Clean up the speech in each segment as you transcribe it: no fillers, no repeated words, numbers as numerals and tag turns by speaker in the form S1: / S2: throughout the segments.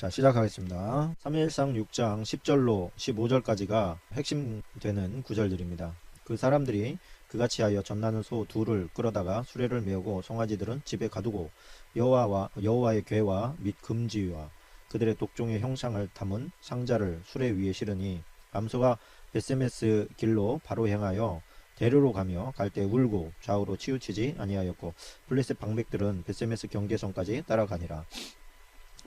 S1: 자, 시작하겠습니다. 3일상 6장 10절로 15절까지가 핵심 되는 구절들입니다. 그 사람들이 그같이 하여 젖나는 소 둘을 끌어다가 수레를 메우고 송아지들은 집에 가두고 여호와의 궤와 및 금지와 그들의 독종의 형상을 담은 상자를 수레 위에 실으니 암소가 벳세메스 길로 바로 향하여 대로로 가며 갈 때 울고 좌우로 치우치지 아니하였고 블레셋 방백들은 벳세메스 경계선까지 따라가니라.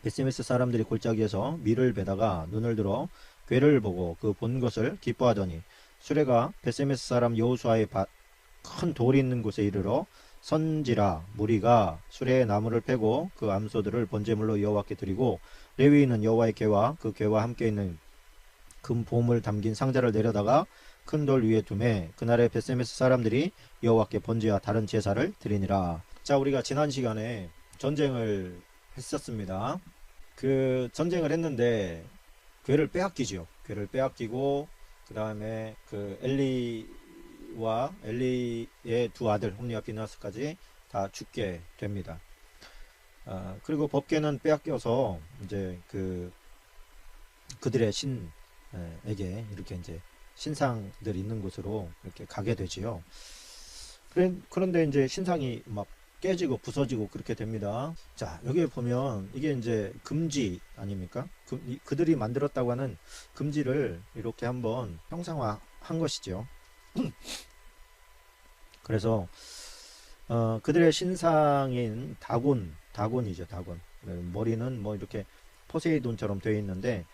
S1: 벳세메스 사람들이 골짜기에서 밀을 베다가 눈을 들어 궤를 보고 그 본 것을 기뻐하더니 수레가 벳세메스 사람 여호수아의 큰 돌이 있는 곳에 이르러 선지라. 무리가 수레에 나무를 패고 그 암소들을 번제물로 여호와께 드리고 레위인은 여호와의 궤와 그 궤와 함께 있는 금 보물 담긴 상자를 내려다가 큰 돌 위에 두매 그날에 벳세메스 사람들이 여호와께 번제와 다른 제사를 드리니라. 자, 우리가 지난 시간에 전쟁을 했었습니다. 그 전쟁을 했는데 궤를 빼앗기죠. 궤를 빼앗기고 그 다음에 그 엘리와 엘리의 두 아들 홈리와 비나스까지 다 죽게 됩니다. 그리고 법궤는 빼앗겨서 이제 그들의 신에게 이렇게 이제 신상들 있는 곳으로 이렇게 가게 되지요. 그런데 이제 신상이 막 깨지고 부서지고 그렇게 됩니다. 자, 여기에 보면 이게 이제 금지 아닙니까? 그들이 만들었다고 하는 금지를 이렇게 한번 형상화한 것이죠. 그래서 그들의 신상인 다곤이죠. 다곤. 머리는 뭐 이렇게 포세이돈처럼 되어 있는데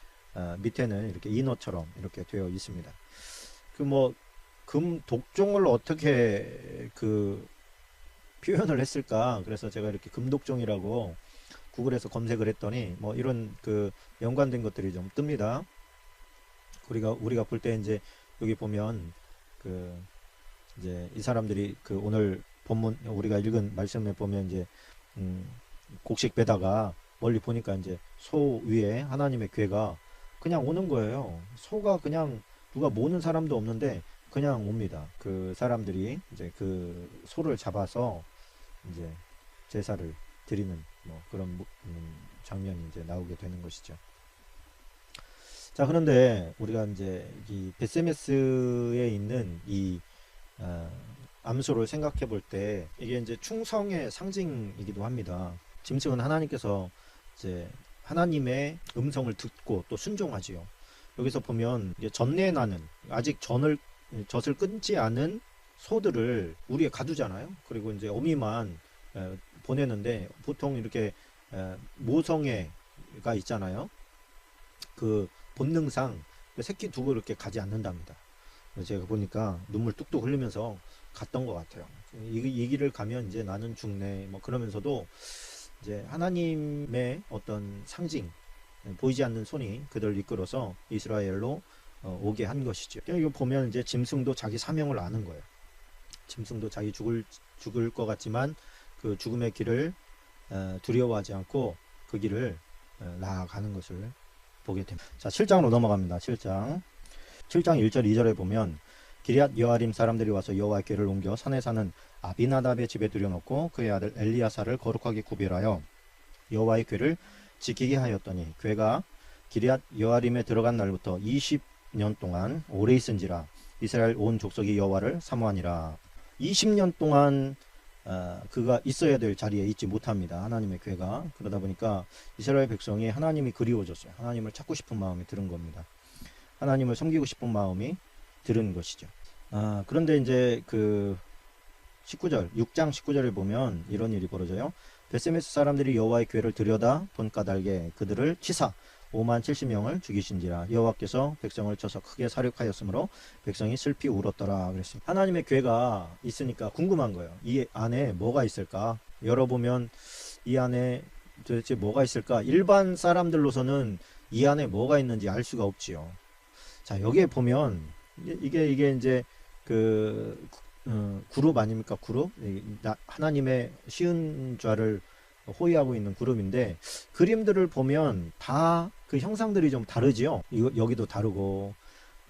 S1: 밑에는 이렇게 인어처럼 이렇게 되어 있습니다. 금 독종을 어떻게 표현을 했을까? 그래서 제가 이렇게 금독종이라고 구글에서 검색을 했더니 뭐 이런 연관된 것들이 좀 뜹니다. 우리가 볼 때 이제 여기 보면 이제 이 사람들이 오늘 본문 우리가 읽은 말씀에 보면 이제 곡식 베다가 멀리 보니까 이제 소 위에 하나님의 궤가 그냥 오는 거예요. 소가 그냥 누가 모는 사람도 없는데 그냥 옵니다. 그 사람들이 이제 그 소를 잡아서 이제 제사를 드리는 뭐 그런 장면이 이제 나오게 되는 것이죠. 자, 그런데 우리가 이제 이 벳세메스에 있는 이 암소를 생각해 볼 때 이게 이제 충성의 상징이기도 합니다. 짐승은 하나님께서 이제 하나님의 음성을 듣고 또 순종하지요. 여기서 보면 이제 젖내나는 아직 젖을 끊지 않은 소들을 우리에 가두잖아요. 그리고 이제 어미만 보내는데 보통 이렇게 모성애가 있잖아요. 그 본능상 새끼 두고 이렇게 가지 않는답니다. 제가 보니까 눈물 뚝뚝 흘리면서 갔던 것 같아요. 이 길을 가면 이제 나는 죽네 뭐 그러면서도 이제 하나님의 어떤 상징, 보이지 않는 손이 그들을 이끌어서 이스라엘로 오게 한 것이죠. 이거 보면 이제 짐승도 자기 사명을 아는 거예요. 짐승도 자기 죽을 것 같지만 그 죽음의 길을 두려워하지 않고 그 길을 나아가는 것을 보게 됩니다. 자, 7장으로 넘어갑니다. 7장 1절 2절에 보면 기럇 여아림 사람들이 와서 여호와의 궤를 옮겨 산에 사는 아비나답의 집에 들여놓고 그의 아들 엘리야사를 거룩하게 구별하여 여호와의 궤를 지키게 하였더니 궤가 기럇 여아림에 들어간 날부터 20년 동안 오래 있은지라 이스라엘 온 족속이 여호와를 사모하니라. 20년 동안 그가 있어야 될 자리에 있지 못합니다. 하나님의 궤가. 그러다 보니까 이스라엘 백성이 하나님이 그리워졌어요. 하나님을 찾고 싶은 마음이 드는 겁니다. 하나님을 섬기고 싶은 마음이 들은 것이죠. 그런데 이제 6장 19절에 보면 이런 일이 벌어져요. 벳세메스 사람들이 여호와의 궤를 들여다 본 까닭에 그들을 치사 5만 70명을 죽이신지라. 여호와께서 백성을 쳐서 크게 사륙하였으므로 백성이 슬피 울었더라 그랬습니다. 하나님의 궤가 있으니까 궁금한 거예요. 이 안에 뭐가 있을까? 열어보면 이 안에 도대체 뭐가 있을까? 일반 사람들로서는 이 안에 뭐가 있는지 알 수가 없지요. 자, 여기에 보면 이게 이제 그룹 아닙니까? 그룹? 하나님의 시은 좌를 호위하고 있는 그룹인데 그림들을 보면 다 그 형상들이 좀 다르지요. 여기도 다르고.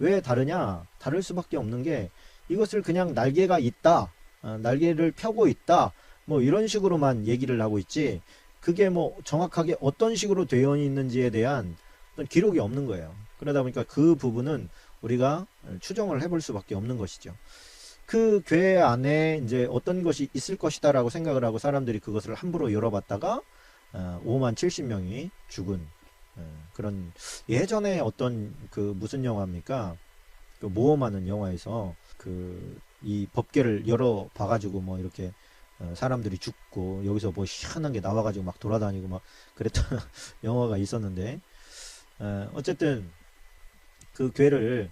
S1: 왜 다르냐? 다를 수밖에 없는 게 이것을 그냥 날개가 있다, 날개를 펴고 있다 뭐 이런 식으로만 얘기를 하고 있지 그게 뭐 정확하게 어떤 식으로 되어 있는지에 대한 어떤 기록이 없는 거예요. 그러다 보니까 그 부분은 우리가 추정을 해볼 수밖에 없는 것이죠. 그 궤 안에 이제 어떤 것이 있을 것이다라고 생각을 하고 사람들이 그것을 함부로 열어봤다가 5만 70명이 죽은 그런, 예전에 어떤 그 무슨 영화입니까? 그 모험하는 영화에서 그 이 법궤를 열어 봐가지고 뭐 이렇게 사람들이 죽고 여기서 뭐 희한한 게 나와가지고 막 돌아다니고 막 그랬던 영화가 있었는데, 어쨌든 그 궤를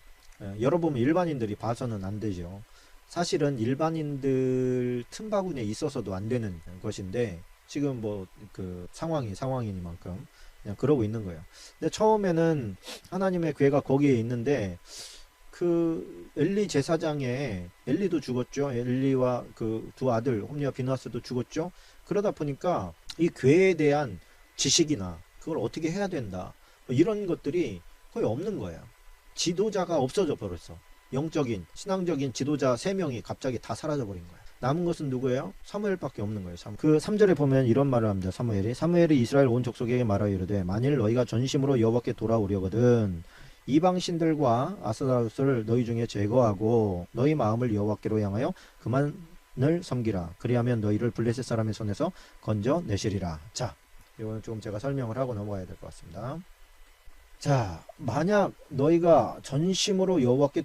S1: 열어보면 일반인들이 봐서는 안 되죠. 사실은 일반인들 틈바구니에 있어서도 안 되는 것인데 지금 뭐 그 상황이니만큼 그냥 그러고 있는 거예요. 근데 처음에는 하나님의 궤가 거기에 있는데 그 엘리 제사장의 엘리도 죽었죠. 엘리와 그 두 아들 홈리와 비나스도 죽었죠. 그러다 보니까 이 궤에 대한 지식이나 그걸 어떻게 해야 된다 뭐 이런 것들이 거의 없는 거예요. 지도자가 없어져 버렸어. 영적인 신앙적인 지도자 3명이 갑자기 다 사라져 버린 거예요. 남은 것은 누구예요? 사무엘밖에 없는 거예요. 그 3절에 보면 이런 말을 합니다. 사무엘이 이스라엘 온 족속에게 말하여 이르되 만일 너희가 전심으로 여호와께 돌아오려거든 이방 신들과 아스타롯을 너희 중에 제거하고 너희 마음을 여호와께로 향하여 그만을 섬기라. 그리하면 너희를 블레셋 사람의 손에서 건져 내시리라. 자, 이거는 좀 제가 설명을 하고 넘어가야 될 것 같습니다. 자, 만약 너희가 전심으로 여호와께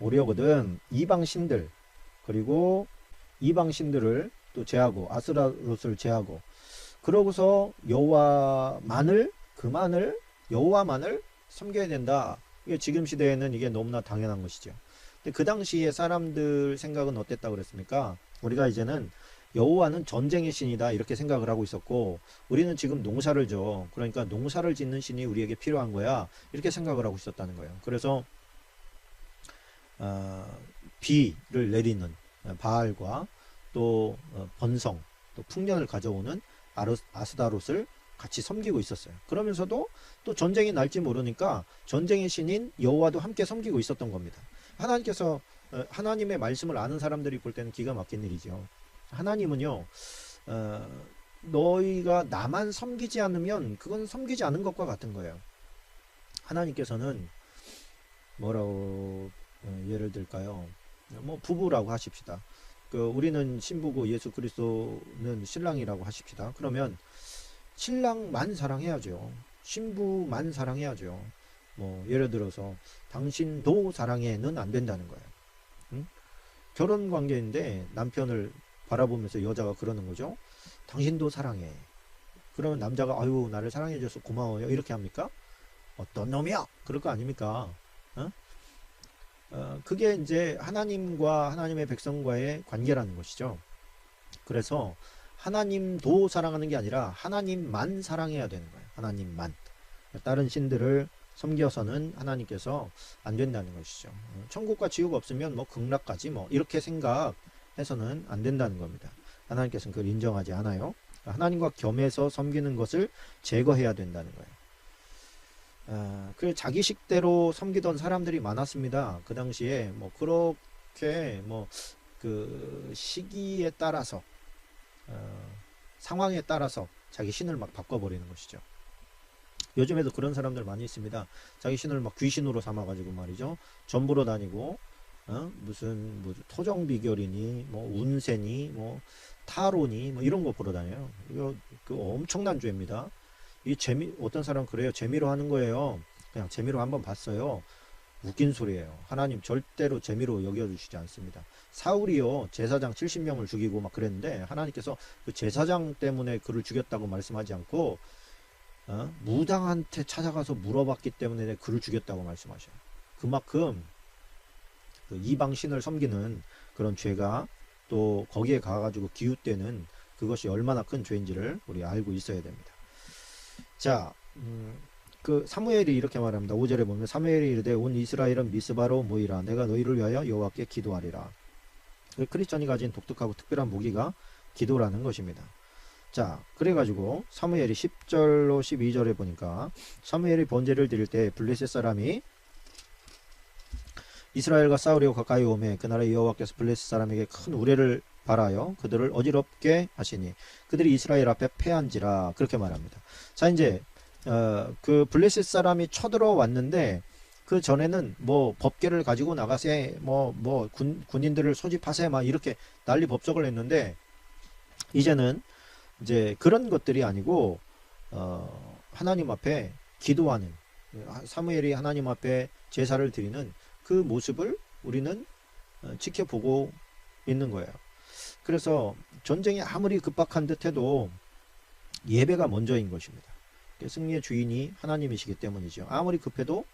S1: 오려거든 이방 신들 그리고 이방 신들을 또 제하고 아스타롯을 제하고 그러고서 여호와만을 섬겨야 된다. 이게 지금 시대에는 이게 너무나 당연한 것이죠. 근데 그 당시에 사람들 생각은 어땠다고 그랬습니까? 우리가 이제는 여호와는 전쟁의 신이다 이렇게 생각을 하고 있었고 우리는 지금 농사를 져. 그러니까 농사를 짓는 신이 우리에게 필요한 거야. 이렇게 생각을 하고 있었다는 거예요. 그래서 비를 내리는 바알과 또 번성, 또 풍년을 가져오는 아스다롯을 같이 섬기고 있었어요. 그러면서도 또 전쟁이 날지 모르니까 전쟁의 신인 여호와도 함께 섬기고 있었던 겁니다. 하나님께서 하나님의 말씀을 아는 사람들이 볼 때는 기가 막힌 일이죠. 하나님은요, 너희가 나만 섬기지 않으면 그건 섬기지 않은 것과 같은 거예요. 하나님께서는 뭐라고 예를 들까요? 뭐 부부라고 하십시다. 우리는 신부고 예수 그리스도는 신랑이라고 하십시다. 그러면 신랑만 사랑해야죠. 신부만 사랑해야죠. 뭐 예를 들어서 당신도 사랑해는 안 된다는 거예요. 응? 결혼 관계인데 남편을 바라보면서 여자가 그러는 거죠. 당신도 사랑해. 그러면 남자가 아유 나를 사랑해줘서 고마워요 이렇게 합니까? 어떤 놈이야? 그럴 거 아닙니까? 어? 그게 이제 하나님과 하나님의 백성과의 관계라는 것이죠. 그래서 하나님도 사랑하는 게 아니라 하나님만 사랑해야 되는 거예요. 하나님만. 다른 신들을 섬겨서는 하나님께서 안 된다는 것이죠. 천국과 지옥 없으면 뭐 극락까지 뭐 이렇게 생각해서는 안 된다는 겁니다. 하나님께서는 그걸 인정하지 않아요. 하나님과 겸해서 섬기는 것을 제거해야 된다는 거예요. 그 자기식대로 섬기던 사람들이 많았습니다. 그 당시에 뭐 그렇게 뭐 그 시기에 따라서 상황에 따라서 자기 신을 막 바꿔버리는 것이죠. 요즘에도 그런 사람들 많이 있습니다. 자기 신을 막 귀신으로 삼아가지고 말이죠. 전부로 다니고 무슨 뭐 토정 비결이니 뭐 운세니 뭐 타로니 뭐 이런 거 보러 다녀요. 이거 그 엄청난 죄입니다. 이 어떤 사람 그래요. 재미로 하는 거예요. 그냥 재미로 한번 봤어요. 웃긴 소리예요. 하나님 절대로 재미로 여겨주시지 않습니다. 사울이요 제사장 70명을 죽이고 막 그랬는데 하나님께서 그 제사장 때문에 그를 죽였다고 말씀하지 않고 무당한테 찾아가서 물어봤기 때문에 그를 죽였다고 말씀하셔요. 그만큼 그 이방 신을 섬기는 그런 죄가 또 거기에 가가지고 기웃되는 그것이 얼마나 큰 죄인지를 우리 알고 있어야 됩니다. 자, 그 사무엘이 이렇게 말합니다. 5절에 보면 사무엘이 이르되 온 이스라엘은 미스바로 모이라 내가 너희를 위하여 여호와께 기도하리라. 크리스천이 가진 독특하고 특별한 무기가 기도라는 것입니다. 자, 그래가지고 사무엘이 10절로 12절에 보니까 사무엘이 번제를 드릴 때 블레셋 사람이 이스라엘과 싸우려고 가까이 오매 그날에 여호와께서 블레셋 사람에게 큰 우레를 바라여 그들을 어지럽게 하시니 그들이 이스라엘 앞에 패한지라 그렇게 말합니다. 자, 이제 그 블레셋 사람이 쳐들어왔는데 그 전에는 뭐 법궤를 가지고 나가세 뭐 군인들을 소집하세 막 이렇게 난리 법석을 했는데 이제는 이제 그런 것들이 아니고 하나님 앞에 기도하는, 사무엘이 하나님 앞에 제사를 드리는 그 모습을 우리는 지켜보고 있는 거예요. 그래서 전쟁이 아무리 급박한 듯 해도 예배가 먼저인 것입니다. 승리의 주인이 하나님이시기 때문이죠. 아무리 급해도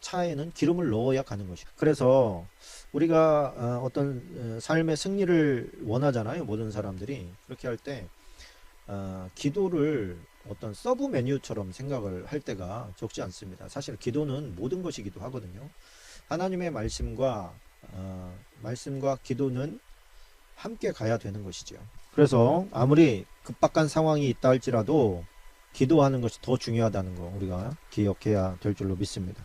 S1: 차에는 기름을 넣어야 가는 것이죠. 그래서 우리가 어떤 삶의 승리를 원하잖아요. 모든 사람들이. 그렇게 할 때 기도를 어떤 서브 메뉴처럼 생각을 할 때가 적지 않습니다. 사실 기도는 모든 것이기도 하거든요. 하나님의 말씀과 기도는 함께 가야 되는 것이죠. 그래서 아무리 급박한 상황이 있다 할지라도 기도하는 것이 더 중요하다는 거 우리가 기억해야 될 줄로 믿습니다.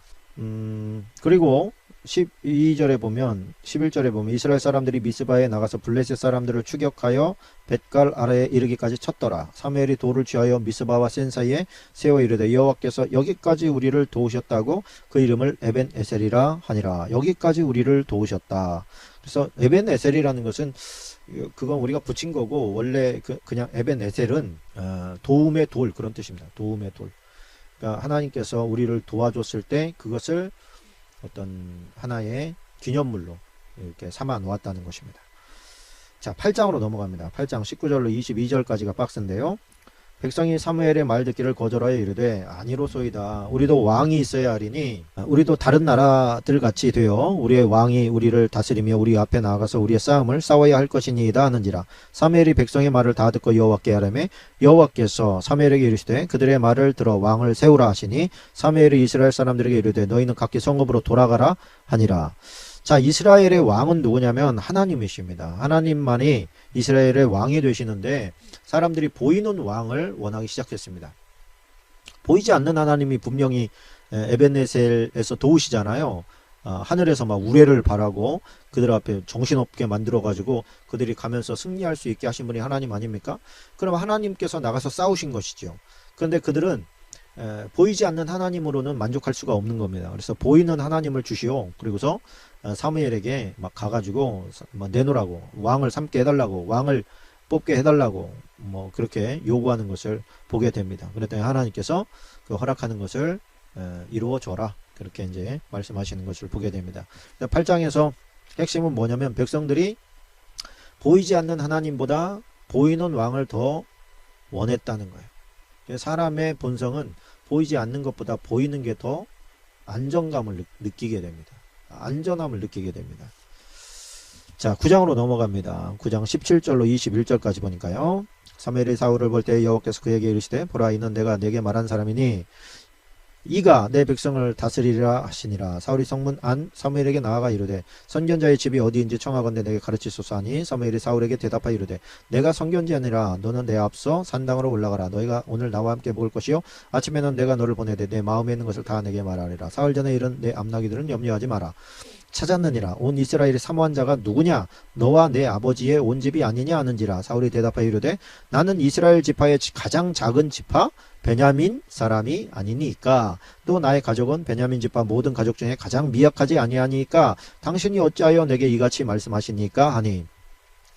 S1: 그리고 12절에 보면 11절에 보면 이스라엘 사람들이 미스바에 나가서 블레셋 사람들을 추격하여 벳갈 아래에 이르기까지 쳤더라. 사무엘이 돌을 취하여 미스바와 센 사이에 세워 이르되 여호와께서 여기까지 우리를 도우셨다고 그 이름을 에벤 에셀이라 하니라. 여기까지 우리를 도우셨다. 그래서 에벤 에셀이라는 것은 그건 우리가 붙인 거고 원래 그냥 에벤 에셀은 도움의 돌 그런 뜻입니다. 도움의 돌. 그러니까 하나님께서 우리를 도와줬을 때 그것을 어떤 하나의 기념물로 이렇게 삼아 놓았다는 것입니다. 자, 8장으로 넘어갑니다. 8장 19절로 22절까지가 박스인데요. 백성이 사무엘의 말 듣기를 거절하여 이르되 아니로소이다. 우리도 왕이 있어야 하리니 우리도 다른 나라들 같이 되어 우리의 왕이 우리를 다스리며 우리 앞에 나아가서 우리의 싸움을 싸워야 할 것이니이다 하는지라. 사무엘이 백성의 말을 다 듣고 여호와께 아뢰매 여호와께서 사무엘에게 이르시되 그들의 말을 들어 왕을 세우라 하시니 사무엘이 이스라엘 사람들에게 이르되 너희는 각기 성읍으로 돌아가라 하니라. 자, 이스라엘의 왕은 누구냐면 하나님이십니다. 하나님만이 이스라엘의 왕이 되시는데 사람들이 보이는 왕을 원하기 시작했습니다. 보이지 않는 하나님이 분명히 에벤에셀에서 도우시잖아요. 하늘에서 막 우레를 바라고 그들 앞에 정신없게 만들어 가지고 그들이 가면서 승리할 수 있게 하신 분이 하나님 아닙니까? 그럼 하나님께서 나가서 싸우신 것이죠. 그런데 그들은 보이지 않는 하나님으로는 만족할 수가 없는 겁니다. 그래서 보이는 하나님을 주시오. 그리고서 사무엘에게 막 가가지고 막 내놓으라고, 왕을 삼게 해달라고, 왕을 뽑게 해달라고 뭐 그렇게 요구하는 것을 보게 됩니다. 그랬더니 하나님께서 그 허락하는 것을 이루어 줘라, 그렇게 이제 말씀하시는 것을 보게 됩니다. 8장에서 핵심은 뭐냐면 백성들이 보이지 않는 하나님보다 보이는 왕을 더 원했다는 거예요. 사람의 본성은 보이지 않는 것보다 보이는 게 더 안정감을 느끼게 됩니다. 안전함을 느끼게 됩니다. 자, 9장으로 넘어갑니다. 9장 17절로 21절까지 보니까요. 사무엘이 사울을 볼 때 여호와께서 그에게 이르시되 보라, 이는 내가 내게 말한 사람이니 이가 내 백성을 다스리리라 하시니라. 사울이 성문 안 사무엘에게 나아가 이르되 선견자의 집이 어디인지 청하건대 내게 가르치소서 하니 사무엘이 사울에게 대답하여 이르되 내가 선견지 아니라 너는 내 앞서 산당으로 올라가라. 너희가 오늘 나와 함께 먹을 것이요 아침에는 내가 너를 보내되 내 마음에 있는 것을 다 내게 말하리라. 사흘 전에 이른 내 암나기들은 염려하지 마라. 찾았느니라. 온 이스라엘의 사모한 자가 누구냐? 너와 내 아버지의 온 집이 아니냐 하는지라. 사울이 대답하여 이르되 나는 이스라엘 지파의 가장 작은 지파 베냐민 사람이 아니니까 또 나의 가족은 베냐민 지파 모든 가족 중에 가장 미약하지 아니하니까 당신이 어찌하여 내게 이같이 말씀하시니까 하니.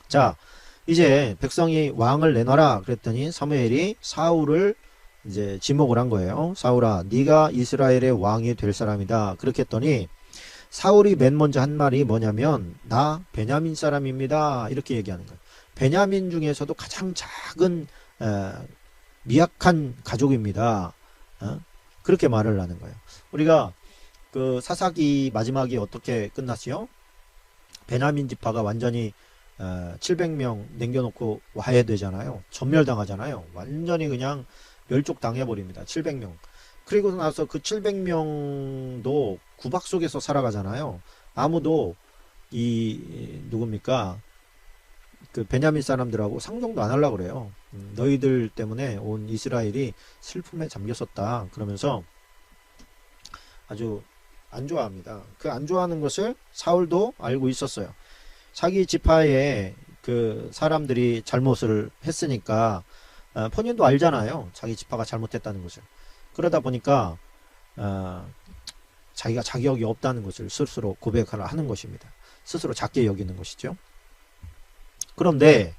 S1: 자, 이제 백성이 왕을 내놔라 그랬더니 사무엘이 사울을 이제 지목을 한 거예요. 사울아, 네가 이스라엘의 왕이 될 사람이다. 그렇게 했더니 사울이 맨 먼저 한 말이 뭐냐면 나 베냐민 사람입니다, 이렇게 얘기하는 거예요. 베냐민 중에서도 가장 작은 미약한 가족입니다. 그렇게 말을 하는 거예요. 우리가 그 사사기 마지막이 어떻게 끝났어요? 베냐민 지파가 완전히 700명 남겨놓고 와야 되잖아요. 전멸당하잖아요. 완전히 그냥 멸족당해버립니다. 700명. 그리고 나서 그 700명도 구박 속에서 살아가잖아요. 아무도 누굽니까? 그 베냐민 사람들하고 상종도 안 하려고 그래요. 너희들 때문에 온 이스라엘이 슬픔에 잠겼었다. 그러면서 아주 안 좋아합니다. 그 안 좋아하는 것을 사울도 알고 있었어요. 자기 지파에 그 사람들이 잘못을 했으니까 본인도 알잖아요. 자기 지파가 잘못했다는 것을. 그러다 보니까 자기가 자격이 없다는 것을 스스로 고백하라 하는 것입니다. 스스로 작게 여기는 것이죠. 그런데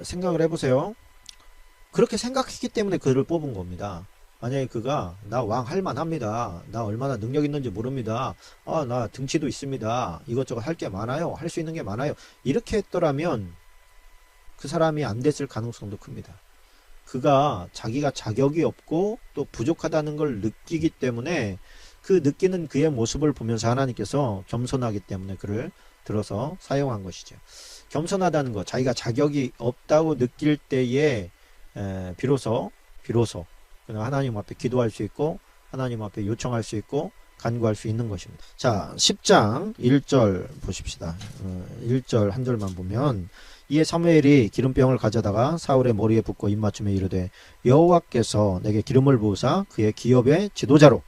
S1: 생각을 해보세요. 그렇게 생각했기 때문에 그를 뽑은 겁니다. 만약에 그가 나 왕 할만합니다. 나 얼마나 능력 있는지 모릅니다. 나 등치도 있습니다. 이것저것 할 게 많아요. 할 수 있는 게 많아요. 이렇게 했더라면 그 사람이 안 됐을 가능성도 큽니다. 그가 자기가 자격이 없고 또 부족하다는 걸 느끼기 때문에 그 느끼는 그의 모습을 보면서 하나님께서 겸손하기 때문에 그를 들어서 사용한 것이죠. 겸손하다는 것, 자기가 자격이 없다고 느낄 때에 비로소 하나님 앞에 기도할 수 있고 하나님 앞에 요청할 수 있고 간구할 수 있는 것입니다. 자, 10장 1절 보십시다. 1절 한 절만 보면 이에 사무엘이 기름병을 가져다가 사울의 머리에 붓고 입맞춤에 이르되 여호와께서 내게 기름을 부으사 그의 기업의 지도자로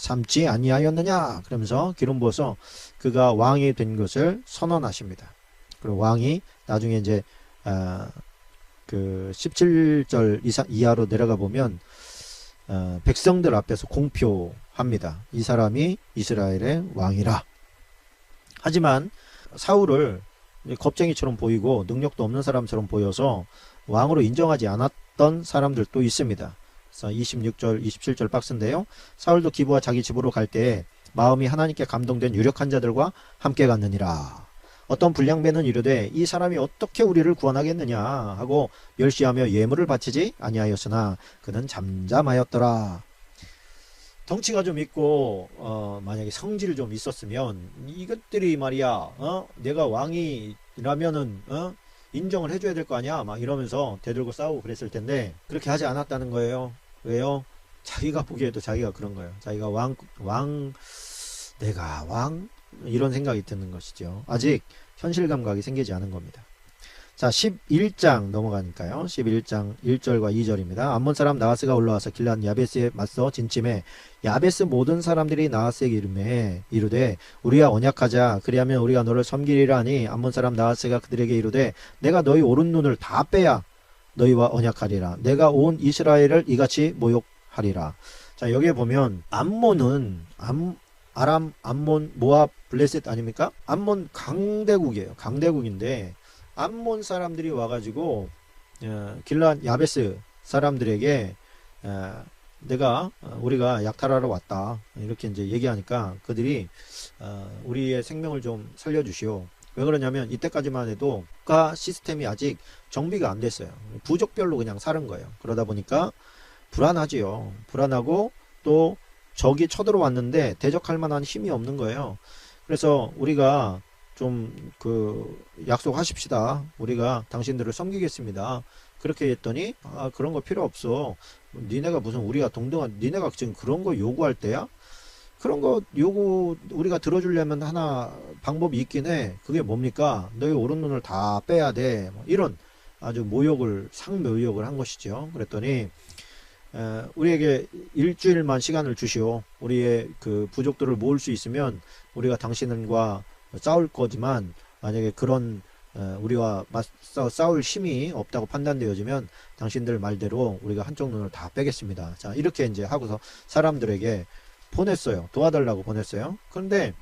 S1: 삼지 아니하였느냐, 그러면서 기름 부어서 그가 왕이 된 것을 선언하십니다. 그리고 왕이 나중에 이제 그 17절 이하로 내려가 보면 백성들 앞에서 공표합니다. 이 사람이 이스라엘의 왕이라. 하지만 사울을 겁쟁이처럼 보이고 능력도 없는 사람처럼 보여서 왕으로 인정하지 않았던 사람들도 있습니다. 그래서 26절 27절 박스인데요. 사울도 기브와 자기 집으로 갈 때 마음이 하나님께 감동된 유력한 자들과 함께 갔느니라. 어떤 불량배는 이르되 이 사람이 어떻게 우리를 구원하겠느냐 하고 멸시하며 예물을 바치지 아니하였으나 그는 잠잠하였더라. 덩치가 좀 있고 만약에 성질이 좀 있었으면 이것들이 말이야 내가 왕이라면은 인정을 해줘야 될 거 아니야 막 이러면서 대들고 싸우고 그랬을 텐데 그렇게 하지 않았다는 거예요. 왜요? 자기가 보기에도 자기가 그런 거예요. 자기가 내가 왕? 이런 생각이 드는 것이죠. 아직 현실 감각이 생기지 않은 겁니다. 자, 11장 넘어가니까요. 11장 1절과 2절입니다. 암몬 사람 나하스가 올라와서 길앗 야베스에 맞서 진침해 야베스 모든 사람들이 나하스에게 이르되 우리와 언약하자. 그리하면 우리가 너를 섬기리라 하니 암몬 사람 나하스가 그들에게 이르되 내가 너희 오른 눈을 다 빼야 너희와 언약하리라. 내가 온 이스라엘을 이같이 모욕하리라. 자, 여기에 보면 암몬은 아람, 암몬, 모압, 블레셋 아닙니까? 암몬 강대국이에요. 강대국인데 암몬 사람들이 와가지고 길앗 야베스 사람들에게 우리가 약탈하러 왔다 이렇게 이제 얘기하니까 그들이 우리의 생명을 좀 살려주시오. 왜 그러냐면 이때까지만 해도 국가 시스템이 아직 정비가 안 됐어요. 부족별로 그냥 사는 거예요. 그러다 보니까 불안하지요. 불안하고 또 적이 쳐들어왔는데 대적할 만한 힘이 없는 거예요. 그래서 우리가 좀 약속하십시다. 우리가 당신들을 섬기겠습니다. 그렇게 했더니 그런 거 필요 없어. 니네가 무슨 우리가 동등한 니네가 지금 그런 거 요구할 때야? 그런 거 요구 우리가 들어주려면 하나 방법이 있긴 해. 그게 뭡니까? 너희 오른 눈을 다 빼야 돼. 이런 아주 상모욕을 한 것이죠. 그랬더니 우리에게 일주일만 시간을 주시오. 우리의 그 부족들을 모을 수 있으면 우리가 당신과 싸울 거지만 만약에 그런 우리와 싸울 힘이 없다고 판단되어지면 당신들 말대로 우리가 한쪽 눈을 다 빼겠습니다. 자, 이렇게 이제 하고서 사람들에게 보냈어요. 도와달라고 보냈어요. 그런데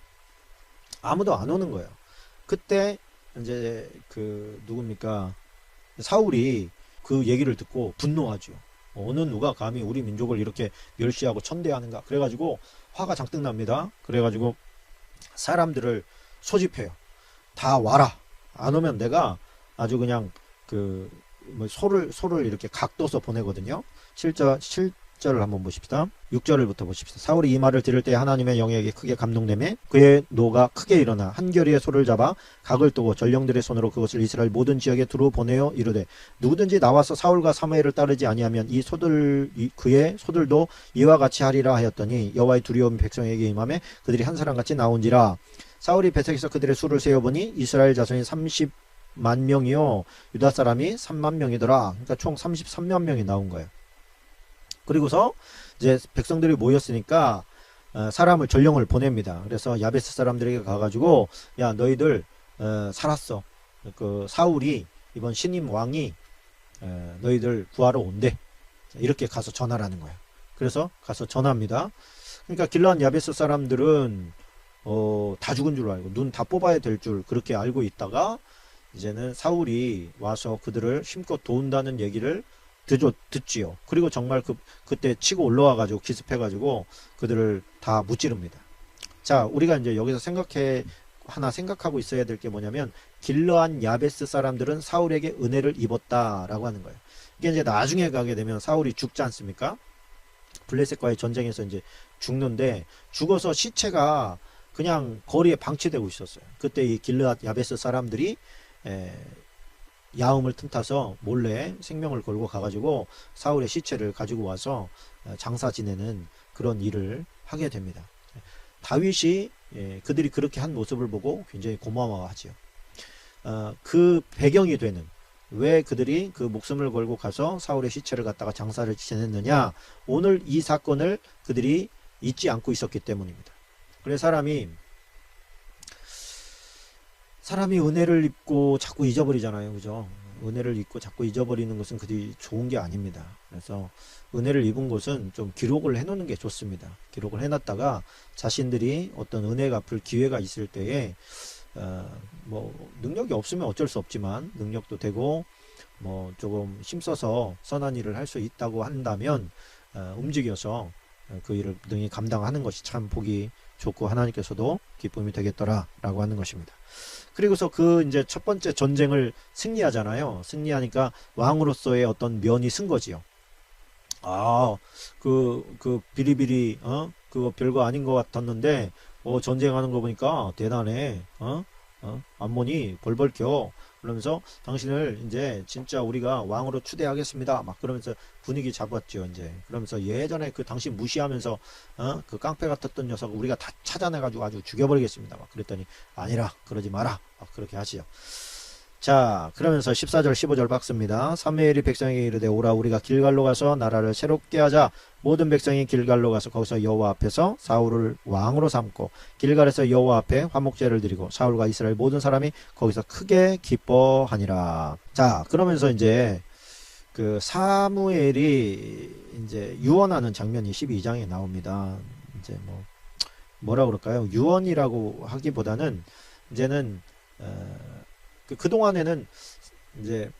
S1: 아무도 안 오는 거예요. 그때 이제 누굽니까? 사울이 그 얘기를 듣고 분노하죠. 어느 누가 감히 우리 민족을 이렇게 멸시하고 천대하는가. 그래가지고 화가 잔뜩 납니다. 그래가지고 사람들을 소집해요. 다 와라. 안 오면 내가 아주 그냥 소를 이렇게 각도서 보내거든요. 7절을 한번 보십시다. 6절을부터 보십시다. 사울이 이 말을 들을 때 하나님의 영에게 크게 감동되매 그의 노가 크게 일어나 한 겨리의 소를 잡아 각을 뜨고 전령들의 손으로 그것을 이스라엘 모든 지역에 두루 보내어 이르되 누구든지 나와서 사울과 사무엘을 따르지 아니하면 그의 소들도 이와 같이 하리라 하였더니 여호와의 두려움이 백성에게 임하매 그들이 한 사람같이 나온지라. 사울이 베색에서 그들의 수를 세어보니 이스라엘 자손이 30만 명이요 유다 사람이 3만 명이더라. 그러니까 총 33만 명이 나온 거예요. 그리고서 이제 백성들이 모였으니까 전령을 보냅니다. 그래서 야베스 사람들에게 가가지고 야 너희들 살았어. 그 사울이 이번 신임 왕이 너희들 구하러 온대. 이렇게 가서 전하라는 거야. 그래서 가서 전합니다. 그러니까 길르앗 야베스 사람들은 다 죽은 줄 알고 눈 다 뽑아야 될 줄 그렇게 알고 있다가 이제는 사울이 와서 그들을 힘껏 도운다는 얘기를 듣지요. 그리고 정말 그때 치고 올라와 가지고 기습해 가지고 그들을 다 무찌릅니다. 자, 우리가 이제 여기서 하나 생각하고 있어야 될 게 뭐냐면 길르앗 야베스 사람들은 사울에게 은혜를 입었다라고 하는 거예요. 이게 이제 나중에 가게 되면 사울이 죽지 않습니까? 블레셋과의 전쟁에서 이제 죽는데 죽어서 시체가 그냥 거리에 방치되고 있었어요. 그때 이 길르앗 야베스 사람들이 야음을 틈타서 몰래 생명을 걸고 가가지고 사울의 시체를 가지고 와서 장사 지내는 그런 일을 하게 됩니다. 다윗이 그들이 그렇게 한 모습을 보고 굉장히 고마워하지요. 그 배경이 되는 왜 그들이 그 목숨을 걸고 가서 사울의 시체를 갖다가 장사를 지냈느냐, 오늘 이 사건을 그들이 잊지 않고 있었기 때문입니다. 그래서 사람이 은혜를 입고 자꾸 잊어버리잖아요. 그죠? 은혜를 입고 자꾸 잊어버리는 것은 그리 좋은 게 아닙니다. 그래서 은혜를 입은 것은 좀 기록을 해놓는 게 좋습니다. 기록을 해놨다가 자신들이 어떤 은혜 갚을 기회가 있을 때에 뭐 능력이 없으면 어쩔 수 없지만 능력도 되고 뭐 조금 힘써서 선한 일을 할 수 있다고 한다면 움직여서 그 일을 능히 감당하는 것이 참 보기 좋고 하나님께서도 기쁨이 되겠더라 라고 하는 것입니다. 그리고서 이제 첫 번째 전쟁을 승리하잖아요. 승리하니까 왕으로서의 어떤 면이 쓴 거지요. 비리비리 그거 별거 아닌 것 같았는데 전쟁하는 거 보니까 대단해. 암몬이 벌벌 켜. 그러면서 당신을 이제 진짜 우리가 왕으로 추대하겠습니다. 막 그러면서 분위기 잡았죠. 이제 그러면서 예전에 그 당신 무시하면서 그 깡패 같았던 녀석 우리가 다 찾아내가지고 아주 죽여버리겠습니다. 막 그랬더니 아니라 그러지 마라. 막 그렇게 하지요. 자, 그러면서 14절 15절 박습니다. 사무엘이 백성에게 이르되 오라 우리가 길갈로 가서 나라를 새롭게 하자. 모든 백성이 길갈로 가서 거기서 여호와 앞에서 사울을 왕으로 삼고 길갈에서 여호와 앞에 화목제를 드리고 사울과 이스라엘 모든 사람이 거기서 크게 기뻐하니라. 자, 그러면서 이제 그 사무엘이 이제 유언하는 장면이 12장에 나옵니다. 이제 뭐라 그럴까요? 유언이라고 하기보다는 이제는 그동안에는 이제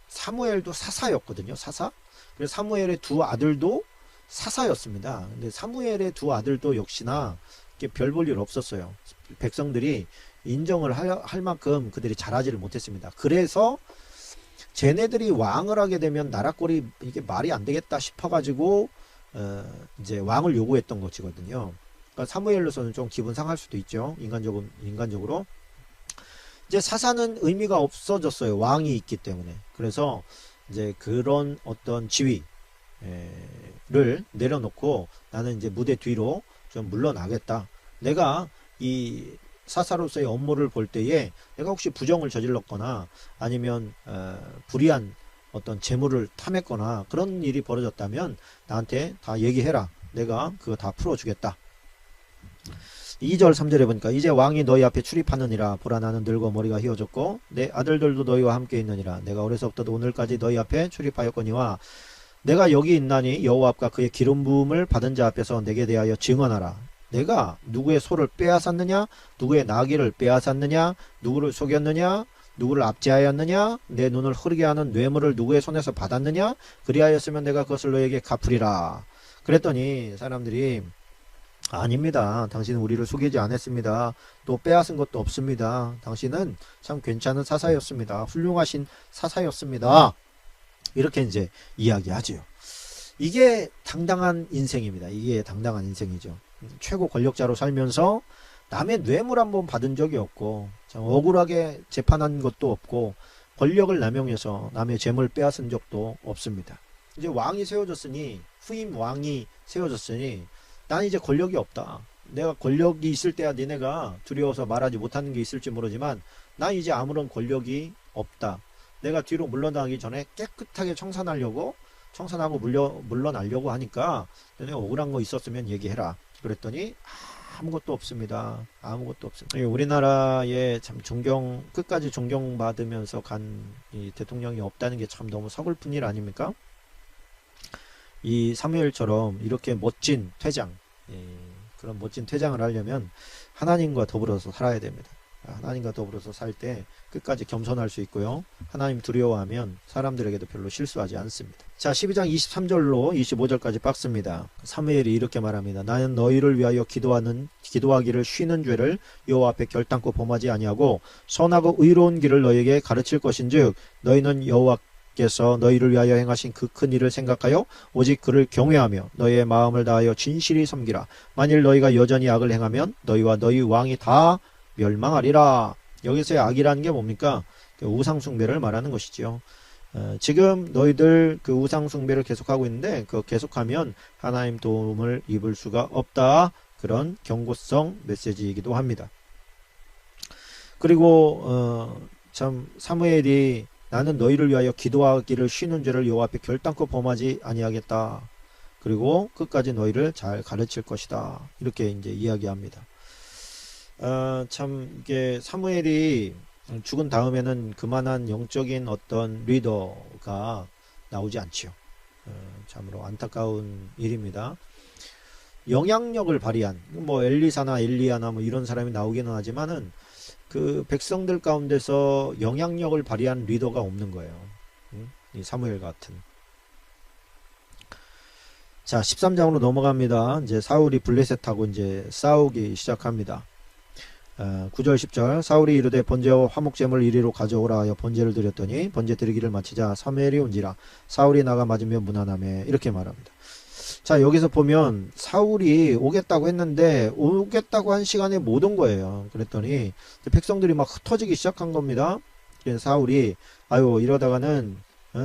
S1: 사무엘도 사사였거든요. 사사. 그래서 사무엘의 두 아들도 사사였습니다. 근데 사무엘의 두 아들도 역시나 별 볼 일 없었어요. 백성들이 인정을 할 만큼 그들이 잘하지를 못했습니다. 그래서 쟤네들이 왕을 하게 되면 나라꼴이 이게 말이 안 되겠다 싶어가지고 이제 왕을 요구했던 것이거든요. 그러니까 사무엘로서는 좀 기분 상할 수도 있죠. 인간적으로. 이제 사사는 의미가 없어졌어요. 왕이 있기 때문에. 그래서 이제 그런 어떤 지위를 내려놓고 나는 이제 무대 뒤로 좀 물러나겠다. 내가 이 사사로서의 업무를 볼 때에 내가 혹시 부정을 저질렀거나 아니면 불의한 어떤 재물을 탐했거나 그런 일이 벌어졌다면 나한테 다 얘기해라. 내가 그거 다 풀어주겠다. 2절 3절에 보니까 이제 왕이 너희 앞에 출입하느니라. 보라 나는 늙어 머리가 휘어졌고 내 아들들도 너희와 함께 있느니라. 내가 어려서부터 오늘까지 너희 앞에 출입하였거니와 내가 여기 있나니 여호와 앞과 그의 기름 부음을 받은 자 앞에서 내게 대하여 증언하라. 내가 누구의 소를 빼앗았느냐, 누구의 나귀를 빼앗았느냐, 누구를 속였느냐, 누구를 압제하였느냐, 내 눈을 흐리게 하는 뇌물을 누구의 손에서 받았느냐, 그리하였으면 내가 그것을 너에게 갚으리라. 그랬더니 사람들이 아닙니다. 당신은 우리를 속이지 않았습니다. 또 빼앗은 것도 없습니다. 당신은 참 괜찮은 사사였습니다. 훌륭하신 사사였습니다. 이렇게 이제 이야기하지요. 이게 당당한 인생입니다. 이게 당당한 인생이죠. 최고 권력자로 살면서 남의 뇌물 한번 받은 적이 없고 참 억울하게 재판한 것도 없고 권력을 남용해서 남의 재물 빼앗은 적도 없습니다. 이제 왕이 세워졌으니 후임 왕이 세워졌으니 난 이제 권력이 없다. 내가 권력이 있을 때야 니네가 두려워서 말하지 못하는 게 있을지 모르지만 난 이제 아무런 권력이 없다. 내가 뒤로 물러나기 전에 깨끗하게 청산하고 물러나려고 하니까 너네 억울한 거 있었으면 얘기해라. 그랬더니 아무것도 없습니다. 아무것도 없습니다. 우리나라에 참 끝까지 존경받으면서 간 이 대통령이 없다는 게 참 너무 서글픈 일 아닙니까? 이 사무엘처럼 이렇게 멋진 퇴장, 그런 멋진 퇴장을 하려면 하나님과 더불어서 살아야 됩니다. 하나님과 더불어서 살 때 끝까지 겸손할 수 있고요. 하나님 두려워하면 사람들에게도 별로 실수하지 않습니다. 자, 12장 23절로 25절까지 박스입니다. 사무엘이 이렇게 말합니다. 나는 너희를 위하여 기도하기를 쉬는 죄를 여호와 앞에 결단코 범하지 아니하고 선하고 의로운 길을 너희에게 가르칠 것인즉 너희는 여호와께서 너희를 위하여 행하신 그 큰 일을 생각하여 오직 그를 경외하며 너희의 마음을 다하여 진실히 섬기라. 만일 너희가 여전히 악을 행하면 너희와 너희 왕이 다 멸망하리라. 여기서의 악이라는 게 뭡니까? 우상숭배를 말하는 것이지요. 지금 너희들 그 우상숭배를 계속하고 있는데 그 계속하면 하나님 도움을 입을 수가 없다. 그런 경고성 메시지이기도 합니다. 그리고 참 사무엘이 나는 너희를 위하여 기도하기를 쉬는 죄를 여호와 앞에 결단코 범하지 아니하겠다. 그리고 끝까지 너희를 잘 가르칠 것이다. 이렇게 이제 이야기합니다. 참 이게 사무엘이 죽은 다음에는 그만한 영적인 어떤 리더가 나오지 않지요. 참으로 안타까운 일입니다. 영향력을 발휘한 뭐 엘리사나 엘리야나 뭐 이런 사람이 나오기는 하지만은 그 백성들 가운데서 영향력을 발휘한 리더가 없는 거예요. 이 사무엘 같은. 자, 13장으로 넘어갑니다. 이제 사울이 블레셋하고 이제 싸우기 시작합니다. 9절 10절 사울이 이르되 번제와 화목제물을 이리로 가져오라 하여 번제를 드렸더니 번제 드리기를 마치자 사무엘이 온지라 사울이 나가 맞으며 무난하매 이렇게 말합니다. 자, 여기서 보면 사울이 오겠다고 했는데 오겠다고 한 시간에 못 온 거예요. 그랬더니 백성들이 막 흩어지기 시작한 겁니다. 그래서 사울이 아유 이러다가는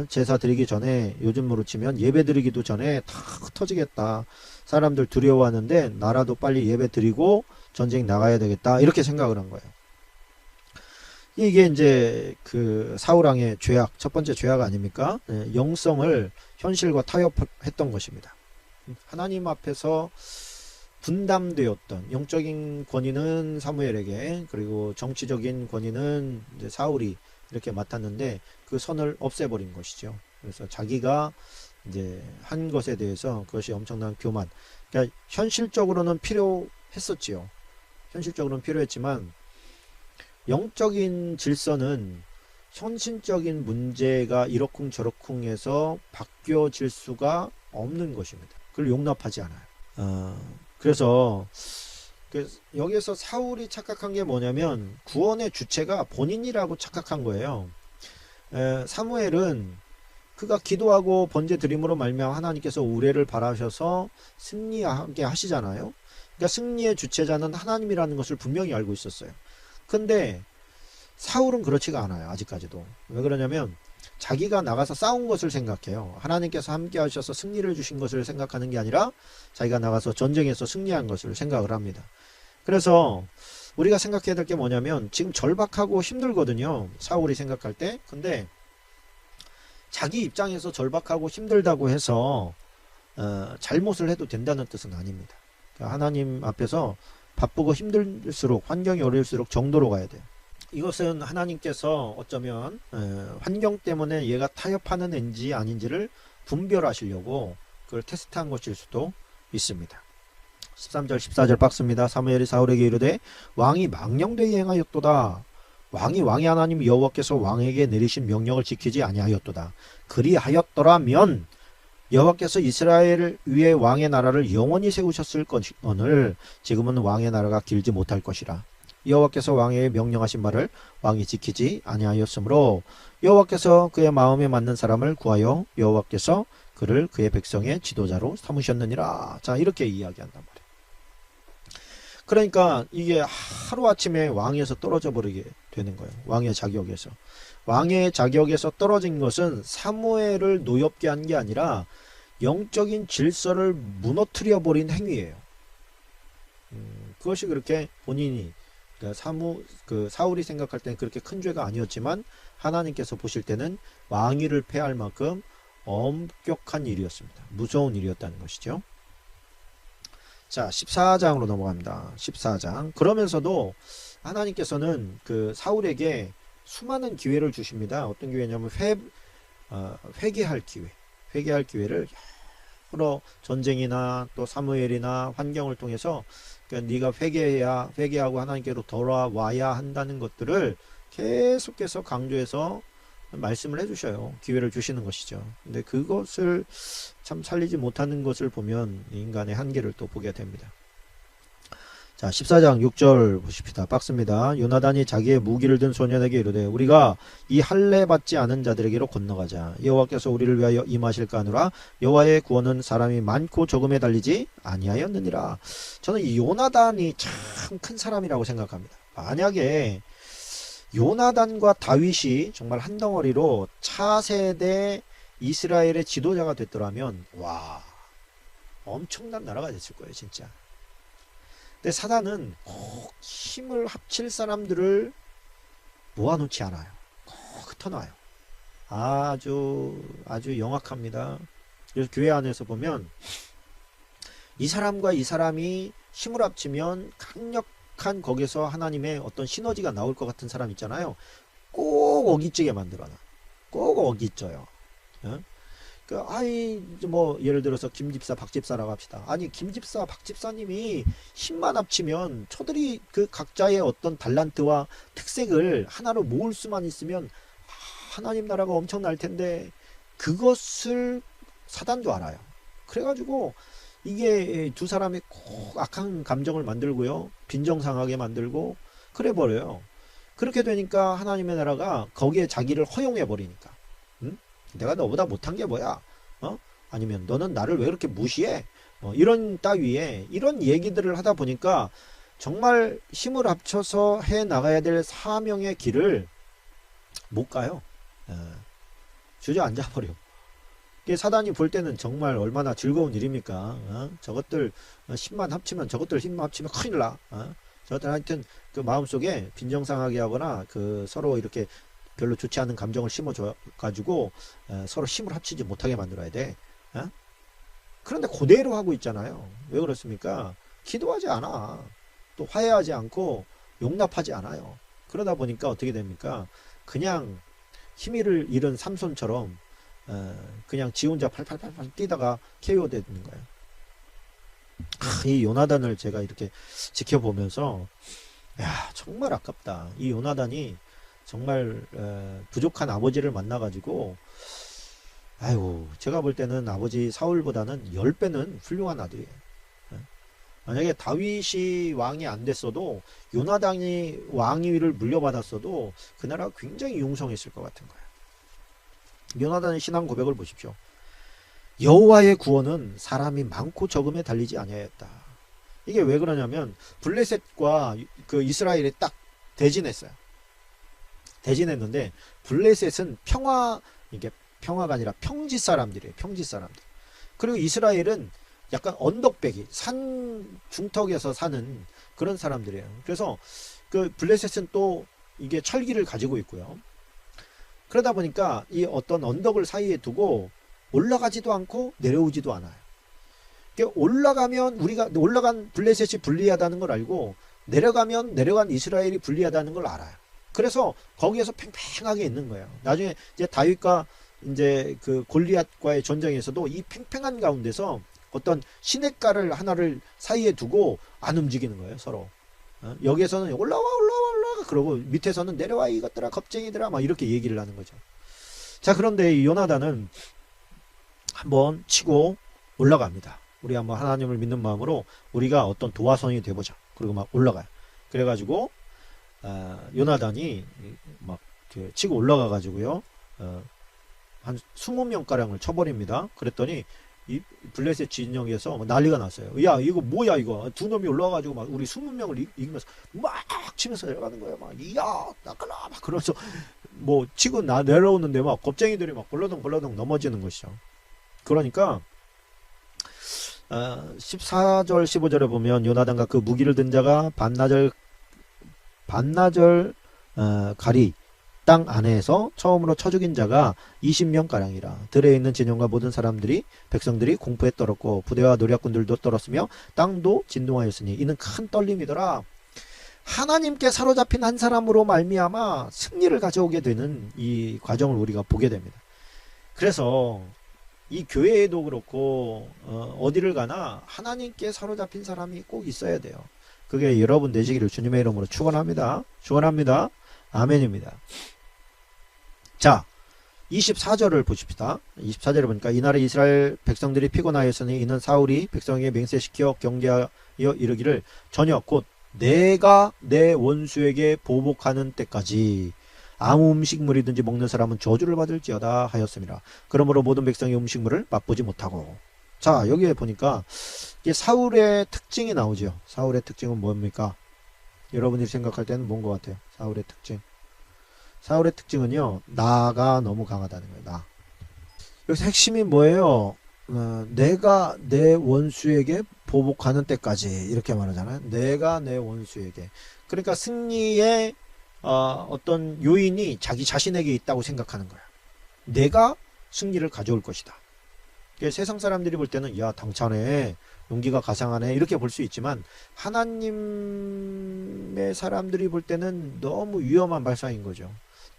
S1: 제사 드리기 전에 요즘으로 치면 예배 드리기도 전에 다 흩어지겠다. 사람들 두려워하는데 나라도 빨리 예배 드리고 전쟁 나가야 되겠다. 이렇게 생각을 한 거예요. 이게 이제 그 사울왕의 죄악, 첫 번째 죄악 아닙니까? 영성을 현실과 타협했던 것입니다. 하나님 앞에서 분담되었던 영적인 권위는 사무엘에게 그리고 정치적인 권위는 이제 사울이 이렇게 맡았는데 그 선을 없애버린 것이죠. 그래서 자기가 이제 한 것에 대해서 그것이 엄청난 교만. 그러니까 현실적으로는 필요했었지요. 현실적으로는 필요했지만 영적인 질서는 현실적인 문제가 이러쿵저러쿵 해서 바뀌어질 수가 없는 것입니다. 그걸 용납하지 않아요. 그래서 여기에서 사울이 착각한 게 뭐냐면 구원의 주체가 본인이라고 착각한 거예요. 사무엘은 그가 기도하고 번제 드림으로 말미암아 하나님께서 우레를 바라셔서 승리하게 하시잖아요. 그러니까 승리의 주체자는 하나님이라는 것을 분명히 알고 있었어요. 근데 사울은 그렇지가 않아요. 아직까지도. 왜 그러냐면 자기가 나가서 싸운 것을 생각해요. 하나님께서 함께 하셔서 승리를 주신 것을 생각하는 게 아니라 자기가 나가서 전쟁에서 승리한 것을 생각을 합니다. 그래서 우리가 생각해야 될 게 뭐냐면 지금 절박하고 힘들거든요. 사울이 생각할 때. 근데 자기 입장에서 절박하고 힘들다고 해서 잘못을 해도 된다는 뜻은 아닙니다. 그러니까 하나님 앞에서 바쁘고 힘들수록 환경이 어려울수록 정도로 가야 돼요. 이것은 하나님께서 어쩌면 환경 때문에 얘가 타협하는 애인지 아닌지를 분별하시려고 그걸 테스트한 것일 수도 있습니다. 13절 14절 박스입니다. 사무엘이 사울에게 이르되 왕이 망령되이 행하였도다. 왕이 하나님 여호와께서 왕에게 내리신 명령을 지키지 아니하였도다. 그리하였더라면 여호와께서 이스라엘을 위해 왕의 나라를 영원히 세우셨을 것이거늘 지금은 왕의 나라가 길지 못할 것이라. 여호와께서 왕에게 명령하신 말을 왕이 지키지 아니하였으므로 여호와께서 그의 마음에 맞는 사람을 구하여 여호와께서 그를 그의 백성의 지도자로 삼으셨느니라. 자, 이렇게 이야기한단 말이에요. 그러니까 이게 하루아침에 왕에서 떨어져 버리게 되는 거예요. 왕의 자격에서. 왕의 자격에서 떨어진 것은 사무엘을 노엽게 한 게 아니라 영적인 질서를 무너뜨려 버린 행위예요. 그것이 그렇게 본인이 그러니까 사울이 생각할 때는 그렇게 큰 죄가 아니었지만 하나님께서 보실 때는 왕위를 폐할 만큼 엄격한 일이었습니다. 무서운 일이었다는 것이죠. 자, 14장으로 넘어갑니다. 14장. 그러면서도 하나님께서는 그 사울에게 수많은 기회를 주십니다. 어떤 기회냐면 회개할 기회. 회개할 기회를 여러 전쟁이나 또 사무엘이나 환경을 통해서 그러니까 네가 회개하고 하나님께로 돌아와야 한다는 것들을 계속해서 강조해서 말씀을 해주셔요. 기회를 주시는 것이죠. 근데 그것을 참 살리지 못하는 것을 보면 인간의 한계를 또 보게 됩니다. 자, 14장 6절 보십시다. 박스입니다. 요나단이 자기의 무기를 든 소년에게 이르되 우리가 이 할례 받지 않은 자들에게로 건너가자. 여호와께서 우리를 위하여 임하실까 하노라. 여호와의 구원은 사람이 많고 적음에 달리지 아니하였느니라. 저는 이 요나단이 참 큰 사람이라고 생각합니다. 만약에 요나단과 다윗이 정말 한 덩어리로 차세대 이스라엘의 지도자가 됐더라면 와, 엄청난 나라가 됐을 거예요, 진짜. 근데 사단은 꼭 힘을 합칠 사람들을 모아놓지 않아요. 꼭 흩어놔요. 아주 영악합니다. 그래서 교회 안에서 보면 이 사람과 이 사람이 힘을 합치면 강력한 거기서 하나님의 어떤 시너지가 나올 것 같은 사람 있잖아요. 꼭 어기찌게 만들어놔. 꼭 어기쪄요. 뭐 예를 들어서 김집사 박집사라고 합시다. 아니 김집사 박집사님이 힘만 합치면 저들이 그 각자의 어떤 달란트와 특색을 하나로 모을 수만 있으면 하나님 나라가 엄청날 텐데 그것을 사단도 알아요. 그래가지고 이게 두 사람이 꼭 악한 감정을 만들고요, 빈정상하게 만들고 그래 버려요. 그렇게 되니까 하나님의 나라가 거기에 자기를 허용해 버리니까, 내가 너보다 못한 게 뭐야? 아니면 너는 나를 왜 그렇게 무시해? 이런 따위에 이런 얘기들을 하다 보니까 정말 힘을 합쳐서 해 나가야 될 사명의 길을 못 가요. 주저앉아 버려. 사단이 볼 때는 정말 얼마나 즐거운 일입니까? 저것들 힘만 합치면 큰일 나. 저것들 하여튼 그 마음속에 빈정상하게 하거나 그 서로 이렇게 별로 좋지 않은 감정을 심어줘 가지고 서로 힘을 합치지 못하게 만들어야 돼. 그런데 그대로 하고 있잖아요. 왜 그렇습니까? 기도하지 않아. 또 화해하지 않고 용납하지 않아요. 그러다 보니까 어떻게 됩니까? 그냥 힘을 잃은 삼손처럼 그냥 지 혼자 팔팔팔팔 뛰다가 KO 되는 거예요. 이 요나단을 제가 이렇게 지켜보면서 야, 정말 아깝다. 이 요나단이 정말 부족한 아버지를 만나가지고 아이고, 제가 볼 때는 아버지 사울보다는 10배는 훌륭한 아들이에요. 만약에 다윗이 왕이 안 됐어도 요나단이 왕위를 물려받았어도 그 나라가 굉장히 융성했을 것 같은 거예요. 요나단의 신앙 고백을 보십시오. 여호와의 구원은 사람이 많고 적음에 달리지 아니하였다. 이게 왜 그러냐면 블레셋과 그 이스라엘이 딱 대진했어요. 대진했는데 블레셋은 이게 평화가 아니라 평지 사람들이에요. 평지 사람들. 그리고 이스라엘은 약간 언덕배기, 산 중턱에서 사는 그런 사람들이에요. 그래서 그 블레셋은 또 이게 철기를 가지고 있고요. 그러다 보니까 이 어떤 언덕을 사이에 두고 올라가지도 않고 내려오지도 않아요. 올라간 블레셋이 불리하다는 걸 알고 내려간 이스라엘이 불리하다는 걸 알아요. 그래서 거기에서 팽팽하게 있는 거예요. 나중에 이제 다윗과 이제 그 골리앗과의 전쟁에서도 이 팽팽한 가운데서 어떤 시냇가를 하나를 사이에 두고 안 움직이는 거예요, 서로. 여기에서는 올라와 그러고 밑에서는 내려와 이것들아 겁쟁이들아 막 이렇게 얘기를 하는 거죠. 자, 그런데 이 요나단은 한번 치고 올라갑니다. 우리 한번 하나님을 믿는 마음으로 우리가 어떤 도화선이 돼보자. 그리고 막 올라가요. 그래가지고 요나단이 막 치고 올라가 가지고요, 한 20명가량을 쳐버립니다. 그랬더니 이 블레셋 진영에서 난리가 났어요. 야, 이거 뭐야, 이거. 두 놈이 올라와가지고 막 우리 20명을 이기면서 막 치면서 내려가는 거예요. 막, 이야, 나가라, 막 그러면서 뭐 치고 내려오는데 막 겁쟁이들이 막 벌러덩 넘어지는 것이죠. 그러니까 14절 15절에 보면 요나단과 그 무기를 든 자가 반나절 가리 땅 안에서 처음으로 쳐 죽인 자가 20명가량이라. 들에 있는 진영과 모든 사람들이 백성들이 공포에 떨었고 부대와 노략군들도 떨었으며 땅도 진동하였으니 이는 큰 떨림이더라. 하나님께 사로잡힌 한 사람으로 말미암아 승리를 가져오게 되는 이 과정을 우리가 보게 됩니다. 그래서 이 교회에도 그렇고 어디를 가나 하나님께 사로잡힌 사람이 꼭 있어야 돼요. 그게 여러분 되시기를 주님의 이름으로 축원합니다. 축원합니다. 아멘입니다. 자, 24절을 보십시다. 24절을 보니까 이날에 이스라엘 백성들이 피곤하였으니 이는 사울이 백성에게 맹세시켜 경계하여 이르기를 저녁 곧 내가 내 원수에게 보복하는 때까지 아무 음식물이든지 먹는 사람은 저주를 받을지어다 하였습니다. 그러므로 모든 백성이 음식물을 맛보지 못하고. 자, 여기에 보니까 이게 사울의 특징이 나오죠. 사울의 특징은 뭡니까? 여러분이 생각할 때는 뭔 것 같아요? 사울의 특징. 사울의 특징은요, 나가 너무 강하다는 거예요. 나. 여기서 핵심이 뭐예요? 내가 내 원수에게 보복하는 때까지 이렇게 말하잖아요. 내가 내 원수에게. 그러니까 승리의 어떤 요인이 자기 자신에게 있다고 생각하는 거야. 내가 승리를 가져올 것이다. 세상 사람들이 볼 때는 야 당차네, 용기가 가상하네 이렇게 볼 수 있지만 하나님의 사람들이 볼 때는 너무 위험한 발상인 거죠.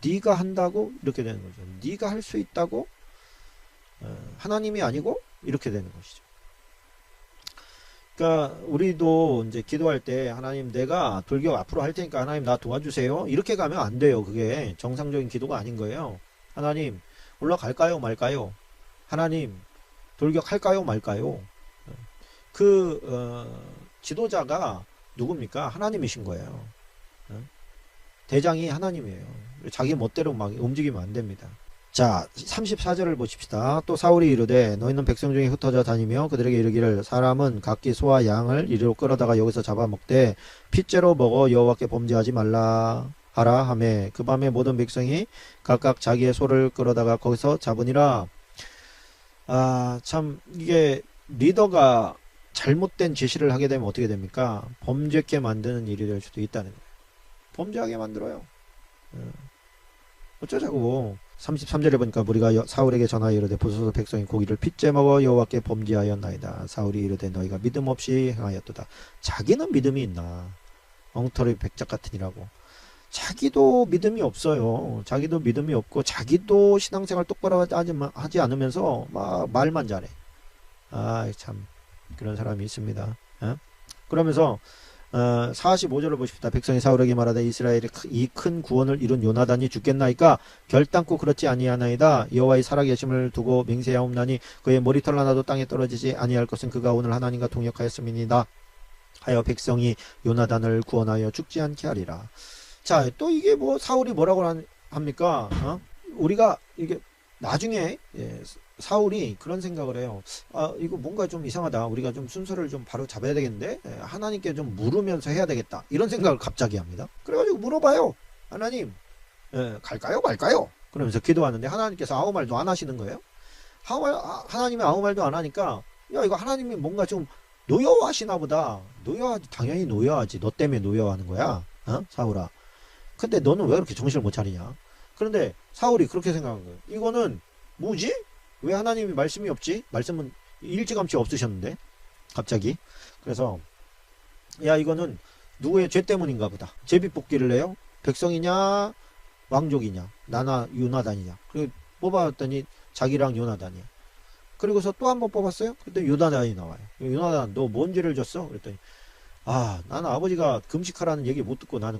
S1: 네가 한다고 이렇게 되는 거죠. 네가 할 수 있다고 하나님이 아니고 이렇게 되는 것이죠. 그러니까 우리도 이제 기도할 때 하나님 내가 돌격 앞으로 할 테니까 하나님 나 도와주세요 이렇게 가면 안 돼요. 그게 정상적인 기도가 아닌 거예요. 하나님 올라갈까요 말까요? 하나님 돌격할까요 말까요? 지도자가 누굽니까? 하나님이신 거예요. 대장이 하나님이에요. 자기 멋대로 막 움직이면 안 됩니다. 자, 34절을 보십시다. 또 사울이 이르되 너희는 백성 중에 흩어져 다니며 그들에게 이르기를 사람은 각기 소와 양을 이리로 끌어다가 여기서 잡아먹되 핏째로 먹어 여호와께 범죄하지 말라 하라 하매 그 밤에 모든 백성이 각각 자기의 소를 끌어다가 거기서 잡으니라. 참 이게 리더가 잘못된 제시를 하게 되면 어떻게 됩니까? 범죄케 만드는 일이 될 수도 있다는 거예요. 범죄하게 만들어요. 어쩌자고. 33절에 보니까 우리가 사울에게 전하여 이르되 보소서 백성이 고기를 핏째 먹어 여호와께 범죄하였나이다. 사울이 이르되 너희가 믿음 없이 행하였도다. 자기는 믿음이 있나? 엉터리 백작 같으니라고. 자기도 믿음이 없어요. 자기도 믿음이 없고 자기도 신앙생활 똑바로 하지 않으면서 막 말만 잘해. 참 그런 사람이 있습니다. 그러면서 45절을 보십시다. 백성이 사울에게 말하되 이스라엘의 이 큰 구원을 이룬 요나단이 죽겠나이까 결단코 그렇지 아니하나이다. 여호와의 살아계심을 두고 맹세하옵나니 그의 머리털 하나도 땅에 떨어지지 아니할 것은 그가 오늘 하나님과 동역하였음이니이다 하여 백성이 요나단을 구원하여 죽지 않게 하리라. 자, 또 이게 뭐 사울이 뭐라고 합니까? 우리가 이게 나중에 사울이 그런 생각을 해요. 이거 뭔가 좀 이상하다. 우리가 좀 순서를 좀 바로 잡아야 되겠는데 하나님께 좀 물으면서 해야 되겠다. 이런 생각을 갑자기 합니다. 그래가지고 물어봐요. 하나님 갈까요 말까요? 그러면서 기도하는데 하나님께서 아무 말도 안 하시는 거예요. 하나님이 아무 말도 안 하니까 야 이거 하나님이 뭔가 좀 노여워하시나 보다. 당연히 노여워하지. 너 때문에 노여워하는 거야. 사울아. 근데 너는 왜 그렇게 정신을 못 차리냐? 그런데 사울이 그렇게 생각한 거예요. 이거는 뭐지? 왜 하나님이 말씀이 없지? 말씀은 일찌감치 없으셨는데 갑자기. 그래서 야 이거는 누구의 죄 때문인가 보다. 제비뽑기를 해요. 백성이냐 왕족이냐 나나 요나단이냐. 그리고 뽑아봤더니 자기랑 요나단이야. 그리고서 또 한 번 뽑았어요. 그때 요나단이 나와요. 요나단 너 뭔 죄를 졌어? 그랬더니 나는 아버지가 금식하라는 얘기 못 듣고 나는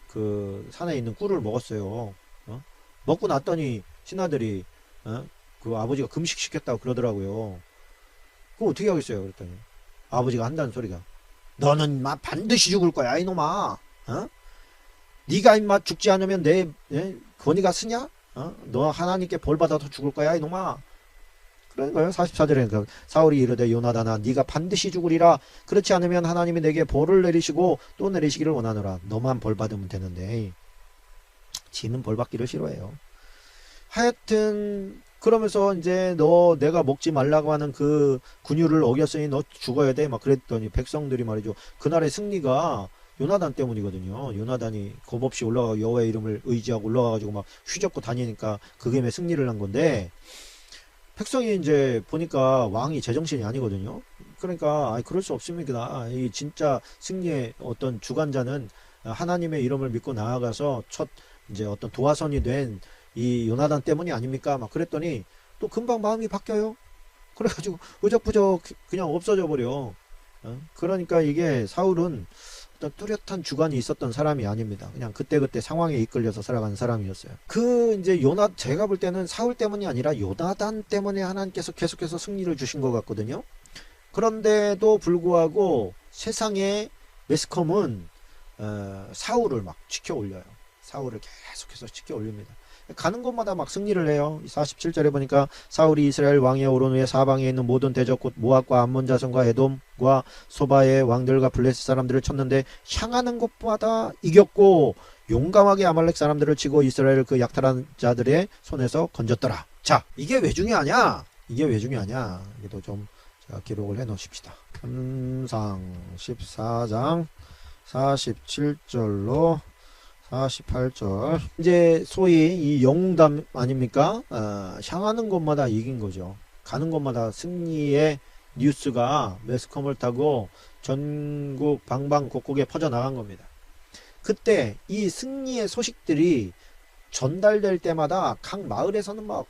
S1: 그 산에 있는 꿀을 먹었어요. 먹고 났더니 신하들이 그 아버지가 금식시켰다고 그러더라고요. 그거 어떻게 하겠어요? 그랬더니 아버지가 한다는 소리가 너는 인마 반드시 죽을 거야 이놈아. 네가 인마 죽지 않으면 내 권위가 쓰냐? 너 하나님께 벌 받아서 죽을 거야 이놈아. 그런 거예요. 44절에 사울이 이르되 요나단아 네가 반드시 죽으리라. 그렇지 않으면 하나님이 내게 벌을 내리시고 또 내리시기를 원하노라. 너만 벌 받으면 되는데 지는 벌 받기를 싫어해요. 하여튼 그러면서 이제 내가 먹지 말라고 하는 그 군율을 어겼으니 너 죽어야 돼 막 그랬더니 백성들이 말이죠. 그날의 승리가 요나단 때문이거든요. 요나단이 겁없이 올라가 여호와의 이름을 의지하고 올라가가지고 막 휘젓고 다니니까 그게 승리를 한 건데, 백성이 이제 보니까 왕이 제정신이 아니거든요. 그러니까 그럴 수 없습니다. 이 진짜 승리의 어떤 주관자는 하나님의 이름을 믿고 나아가서 첫 이제 어떤 도화선이 된 이 요나단 때문이 아닙니까? 막 그랬더니 또 금방 마음이 바뀌어요. 그래가지고 의적부적 그냥 없어져 버려. 그러니까 이게 사울은 어떤 뚜렷한 주관이 있었던 사람이 아닙니다. 그냥 그때그때 상황에 이끌려서 살아가는 사람이었어요. 이제 제가 볼 때는 사울 때문이 아니라 요나단 때문에 하나님께서 계속해서 승리를 주신 것 같거든요. 그런데도 불구하고 세상의 매스컴은 사울을 막 치켜 올려요. 사울을 계속해서 치켜 올립니다. 가는 곳마다 막 승리를 해요. 47절에 보니까 사울이 이스라엘 왕위에 오른 후에 사방에 있는 모든 대적 곧 모압과 암몬 자손과 에돔과 소바의 왕들과 블레셋 사람들을 쳤는데 향하는 곳마다 이겼고 용감하게 아말렉 사람들을 치고 이스라엘을 그 약탈한 자들의 손에서 건졌더라. 자, 이게 왜 중요하냐? 이게 왜 중요하냐? 이것도 좀 제가 기록을 해 놓으십시다. 삼상 14장 47절로 48절. 이제 소위 이 영웅담 아닙니까? 향하는 곳마다 이긴 거죠. 가는 곳마다 승리의 뉴스가 매스컴을 타고 전국 방방곡곡에 퍼져나간 겁니다. 그때 이 승리의 소식들이 전달될 때마다 각 마을에서는 막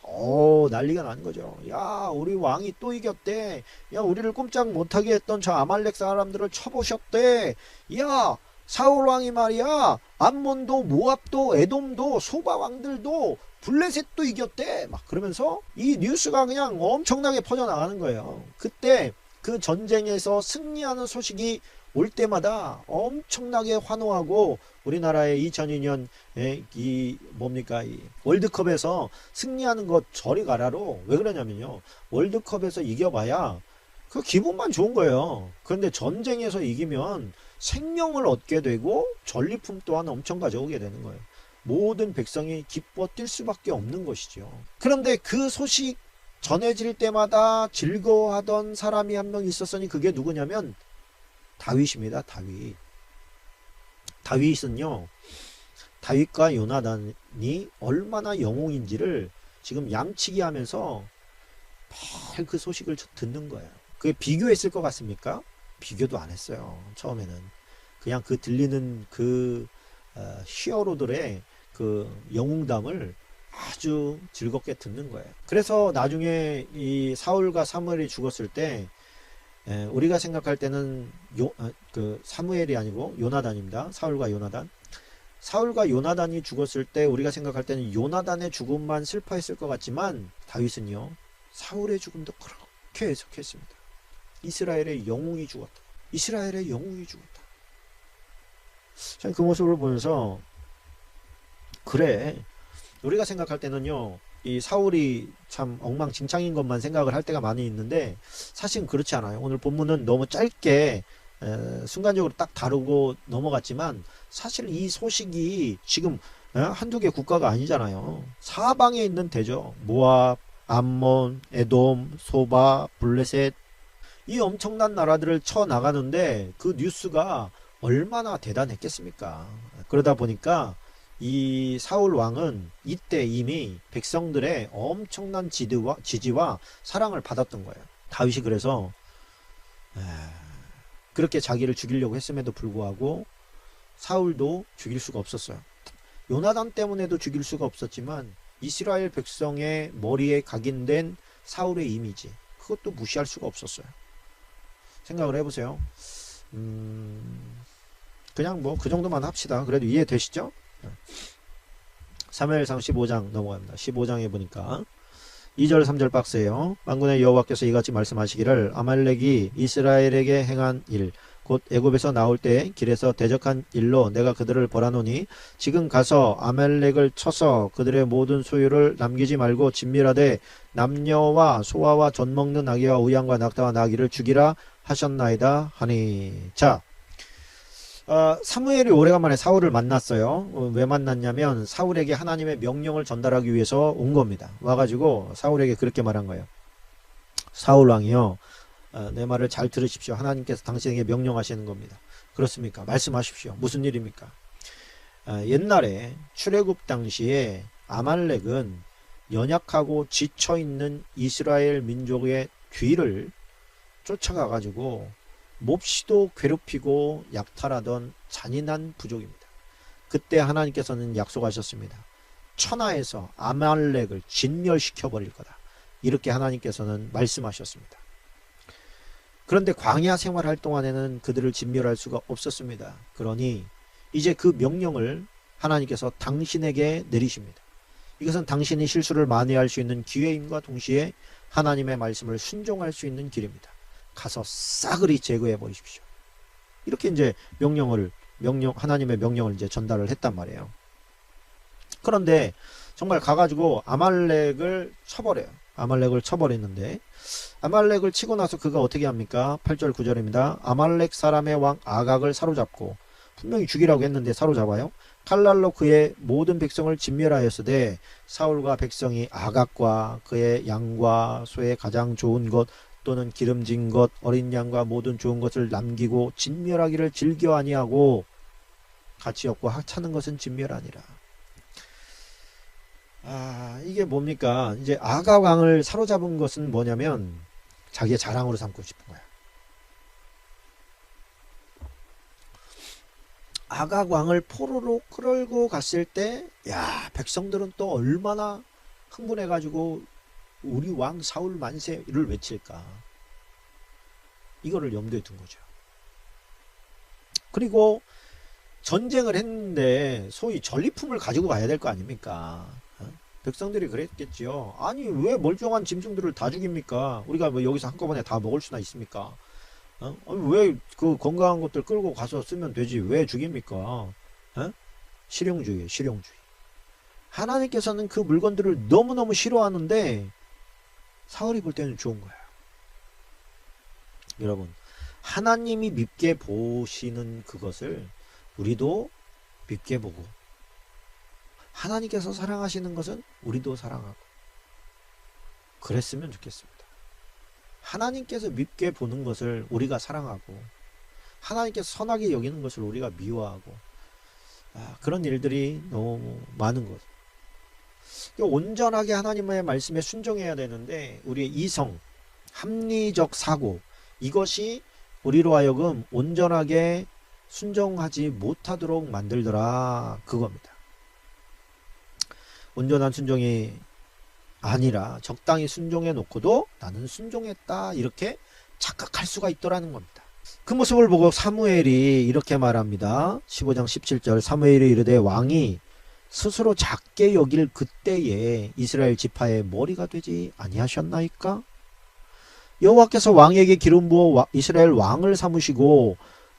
S1: 난리가 나는 거죠. 야, 우리 왕이 또 이겼대. 야, 우리를 꼼짝 못하게 했던 저 아말렉 사람들을 쳐보셨대. 야, 사울 왕이 말이야, 암몬도 모압도 에돔도 소바 왕들도 블레셋도 이겼대. 막 그러면서 이 뉴스가 그냥 엄청나게 퍼져나가는 거예요. 그때 그 전쟁에서 승리하는 소식이 올 때마다 엄청나게 환호하고, 우리나라의 2002년 이 월드컵에서 승리하는 것 저리 가라로. 왜 그러냐면요, 월드컵에서 이겨봐야 그 기분만 좋은 거예요. 그런데 전쟁에서 이기면 생명을 얻게 되고 전리품 또한 엄청 가져오게 되는 거예요. 모든 백성이 기뻐 뛸 수밖에 없는 것이죠. 그런데 그 소식 전해질 때마다 즐거워하던 사람이 한 명 있었으니 그게 누구냐면 다윗입니다. 다윗은요, 다윗과 요나단이 얼마나 영웅인지를 지금 양치기 하면서 늘 그 소식을 듣는 거예요. 그게 비교했을 것 같습니까? 비교도 안 했어요. 처음에는 그냥 그 들리는 그 히어로들의 그 영웅담을 아주 즐겁게 듣는 거예요. 그래서 나중에 이 사울과 사무엘이 죽었을 때 우리가 생각할 때는 그 사무엘이 아니고 요나단입니다. 사울과 요나단. 사울과 요나단이 죽었을 때 우리가 생각할 때는 요나단의 죽음만 슬퍼했을 것 같지만 다윗은요, 사울의 죽음도 그렇게 해석했습니다. 이스라엘의 영웅이 죽었다. 이스라엘의 영웅이 죽었다. 그 모습을 보면서 그래, 우리가 생각할 때는요, 이 사울이 참 엉망진창인 것만 생각을 할 때가 많이 있는데 사실은 그렇지 않아요. 오늘 본문은 너무 짧게 순간적으로 딱 다루고 넘어갔지만 사실 이 소식이 지금 한두 개 국가가 아니잖아요. 사방에 있는 대죠. 모압, 암몬, 에돔, 소바, 블레셋, 이 엄청난 나라들을 쳐 나가는데 그 뉴스가 얼마나 대단했겠습니까? 그러다 보니까 이 사울 왕은 이때 이미 백성들의 엄청난 지지와 사랑을 받았던 거예요. 다윗이 그래서 그렇게 자기를 죽이려고 했음에도 불구하고 사울도 죽일 수가 없었어요. 요나단 때문에도 죽일 수가 없었지만 이스라엘 백성의 머리에 각인된 사울의 이미지, 그것도 무시할 수가 없었어요. 생각을 해보세요. 그냥 뭐 그 정도만 합시다. 그래도 이해되시죠? 사무엘상 15장 넘어갑니다. 15장에 보니까 2절 3절 박스예요. 만군의 여호와께서 이같이 말씀하시기를 아말렉이 이스라엘에게 행한 일 곧 애굽에서 나올 때 길에서 대적한 일로 내가 그들을 벌하노니 지금 가서 아말렉을 쳐서 그들의 모든 소유를 남기지 말고 진멸하되 남녀와 소아와 젖 먹는 아기와 우양과 낙타와 나귀를 죽이라 하셨나이다 하니. 자, 사무엘이 오래간만에 사울을 만났어요. 왜 만났냐면 사울에게 하나님의 명령을 전달하기 위해서 온 겁니다. 와가지고 사울에게 그렇게 말한 거예요. 사울 왕이요, 내 말을 잘 들으십시오. 하나님께서 당신에게 명령하시는 겁니다. 그렇습니까? 말씀하십시오. 무슨 일입니까? 옛날에 출애굽 당시에 아말렉은 연약하고 지쳐있는 이스라엘 민족의 뒤를 쫓아가 가지고 몹시도 괴롭히고 약탈하던 잔인한 부족입니다. 그때 하나님께서는 약속하셨습니다. 천하에서 아말렉을 진멸시켜 버릴 거다. 이렇게 하나님께서는 말씀하셨습니다. 그런데 광야 생활할 동안에는 그들을 진멸할 수가 없었습니다. 그러니 이제 그 명령을 하나님께서 당신에게 내리십니다. 이것은 당신이 실수를 만회할 수 있는 기회임과 동시에 하나님의 말씀을 순종할 수 있는 길입니다. 가서 싸그리 제거해 버리십시오. 이렇게 이제 하나님의 명령을 이제 전달을 했단 말이에요. 그런데 정말 가가지고 아말렉을 쳐버려요. 아말렉을 쳐버리는데, 아말렉을 치고 나서 그가 어떻게 합니까? 8절 9절입니다. 아말렉 사람의 왕 아각을 사로잡고, 분명히 죽이라고 했는데 사로잡아요. 칼날로 그의 모든 백성을 진멸하였으되 사울과 백성이 아각과 그의 양과 소의 가장 좋은 것 또는 기름진 것 어린 양과 모든 좋은 것을 남기고 진멸하기를 즐겨 아니하고 가치 없고 하찮은 것은 진멸하니라. 이게 뭡니까? 이제 아각 왕을 사로잡은 것은 뭐냐면 자기의 자랑으로 삼고 싶은 거야. 아각 왕을 포로로 끌고 갔을 때, 백성들은 또 얼마나 흥분해가지고 우리 왕 사울 만세를 외칠까. 이거를 염두에 둔 거죠. 그리고 전쟁을 했는데 소위 전리품을 가지고 가야 될 거 아닙니까? 백성들이 그랬겠지요. 아니 왜 멀쩡한 짐승들을 다 죽입니까? 우리가 뭐 여기서 한꺼번에 다 먹을 수나 있습니까? 왜 그 건강한 것들 끌고 가서 쓰면 되지 왜 죽입니까? 실용주의. 하나님께서는 그 물건들을 너무너무 싫어하는데 사울이 볼 때는 좋은 거예요. 여러분, 하나님이 밉게 보시는 그것을 우리도 밉게 보고, 하나님께서 사랑하시는 것은 우리도 사랑하고 그랬으면 좋겠습니다. 하나님께서 밉게 보는 것을 우리가 사랑하고 하나님께서 선하게 여기는 것을 우리가 미워하고 그런 일들이 너무 많은 것. 온전하게 하나님의 말씀에 순종해야 되는데 우리의 이성, 합리적 사고, 이것이 우리로 하여금 온전하게 순종하지 못하도록 만들더라, 그겁니다. 온전한 순종이 아니라 적당히 순종해 놓고도 나는 순종했다 이렇게 착각할 수가 있더라는 겁니다. 그 모습을 보고 사무엘이 이렇게 말합니다. 15장 17절 사무엘이 이르되 왕이 스스로 작게 여길 그때에 이스라엘 지파의 머리가 되지 아니하셨나이까? 여호와께서 왕에게 기름 부어 이스라엘 왕을 삼으시고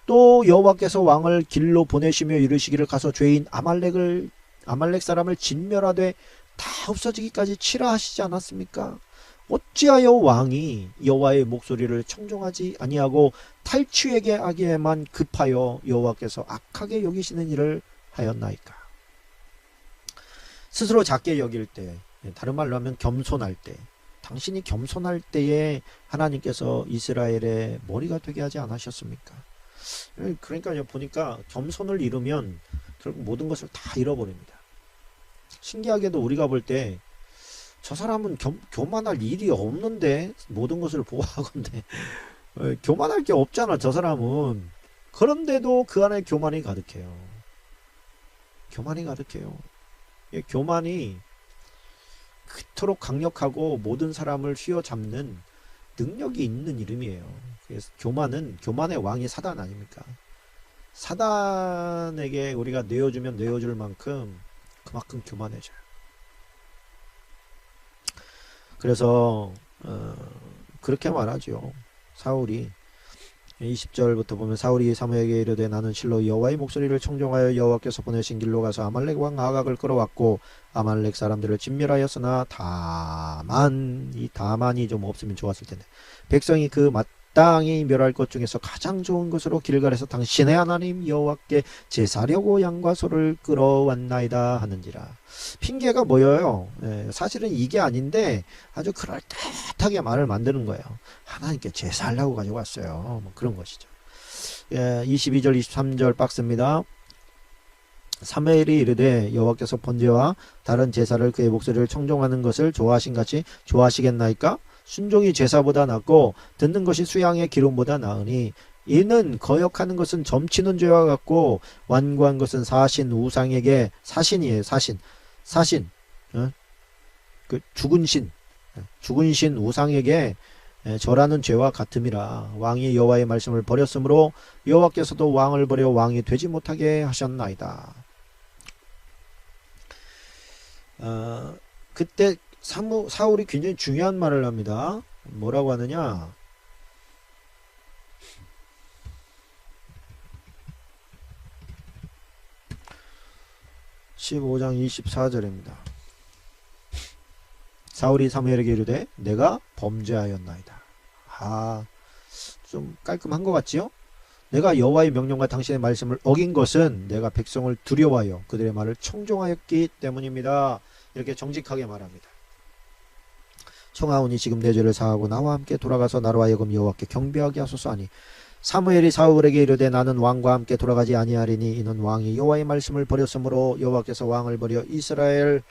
S1: 또 여호와께서 왕을 길로 보내시며 이르시기를 가서 죄인 아말렉 사람을 진멸하되 다 없어지기까지 치라 하시지 않았습니까? 어찌하여 왕이 여호와의 목소리를 청종하지 아니하고 탈취에게 하기에만 급하여 여호와께서 악하게 여기시는 일을 하였나이까? 스스로 작게 여길 때, 다른 말로 하면 겸손할 때, 당신이 겸손할 때에 하나님께서 이스라엘의 머리가 되게 하지 않으셨습니까? 그러니까 보니까 겸손을 잃으면 결국 모든 것을 다 잃어버립니다. 신기하게도 우리가 볼 때 저 사람은 교만할 일이 없는데 모든 것을 보호하건대 교만할 게 없잖아 저 사람은. 그런데도 그 안에 교만이 가득해요. 교만이 그토록 강력하고 모든 사람을 휘어잡는 능력이 있는 이름이에요. 그래서 교만의 왕이 사단 아닙니까? 사단에게 우리가 내어주면 내어줄 만큼 그만큼 교만해져요. 그래서 그렇게 말하죠. 사울이 20절부터 보면 사울이 사무엘에게 이르되 나는 실로 여호와의 목소리를 청종하여 여호와께서 보내신 길로 가서 아말렉 왕 아각을 끌어왔고 아말렉 사람들을 진멸하였으나 다만, 이 다만이 좀 없으면 좋았을 텐데 백성이 그 땅이 멸할 것 중에서 가장 좋은 것으로 길갈에서 당신의 하나님 여호와께 제사려고 양과 소를 끌어왔나이다 하는지라. 핑계가 뭐예요? 사실은 이게 아닌데 아주 그럴듯하게 말을 만드는 거예요. 하나님께 제사하려고 가져왔어요. 뭐 그런 것이죠. 22절 23절 박스입니다. 사무엘이 이르되 여호와께서 번제와 다른 제사를 그의 목소리를 청종하는 것을 좋아하신 같이 좋아하시겠나이까? 순종이 제사보다 낫고 듣는 것이 수양의 기름보다 나으니 이는 거역하는 것은 점치는 죄와 같고 완고한 것은 사신 우상에게 사신이에요. 사신 그 죽은 신 우상에게 절하는 죄와 같음이라. 왕이 여호와의 말씀을 버렸으므로 여호와께서도 왕을 버려 왕이 되지 못하게 하셨나이다. 그때 사울이 굉장히 중요한 말을 합니다. 뭐라고 하느냐? (15장 24절입니다) 사울이 사무엘에게 이르되 내가 범죄하였나이다. 좀 깔끔한 것 같지요? 내가 여호와의 명령과 당신의 말씀을 어긴 것은 내가 백성을 두려워하여 그들의 말을 청종하였기 때문입니다. 이렇게 정직하게 말합니다. 청하오니 지금 내 죄를 사하고 나와 함께 돌아가서 나로 하여금 여호와께 경배하게 하소서 하니 사무엘이 사울에게 이르되 나는 왕과 함께 돌아가지 아니하리니 이는 왕이 여호와의 말씀을 버렸으므로 여호와께서 왕을 버려 이스라엘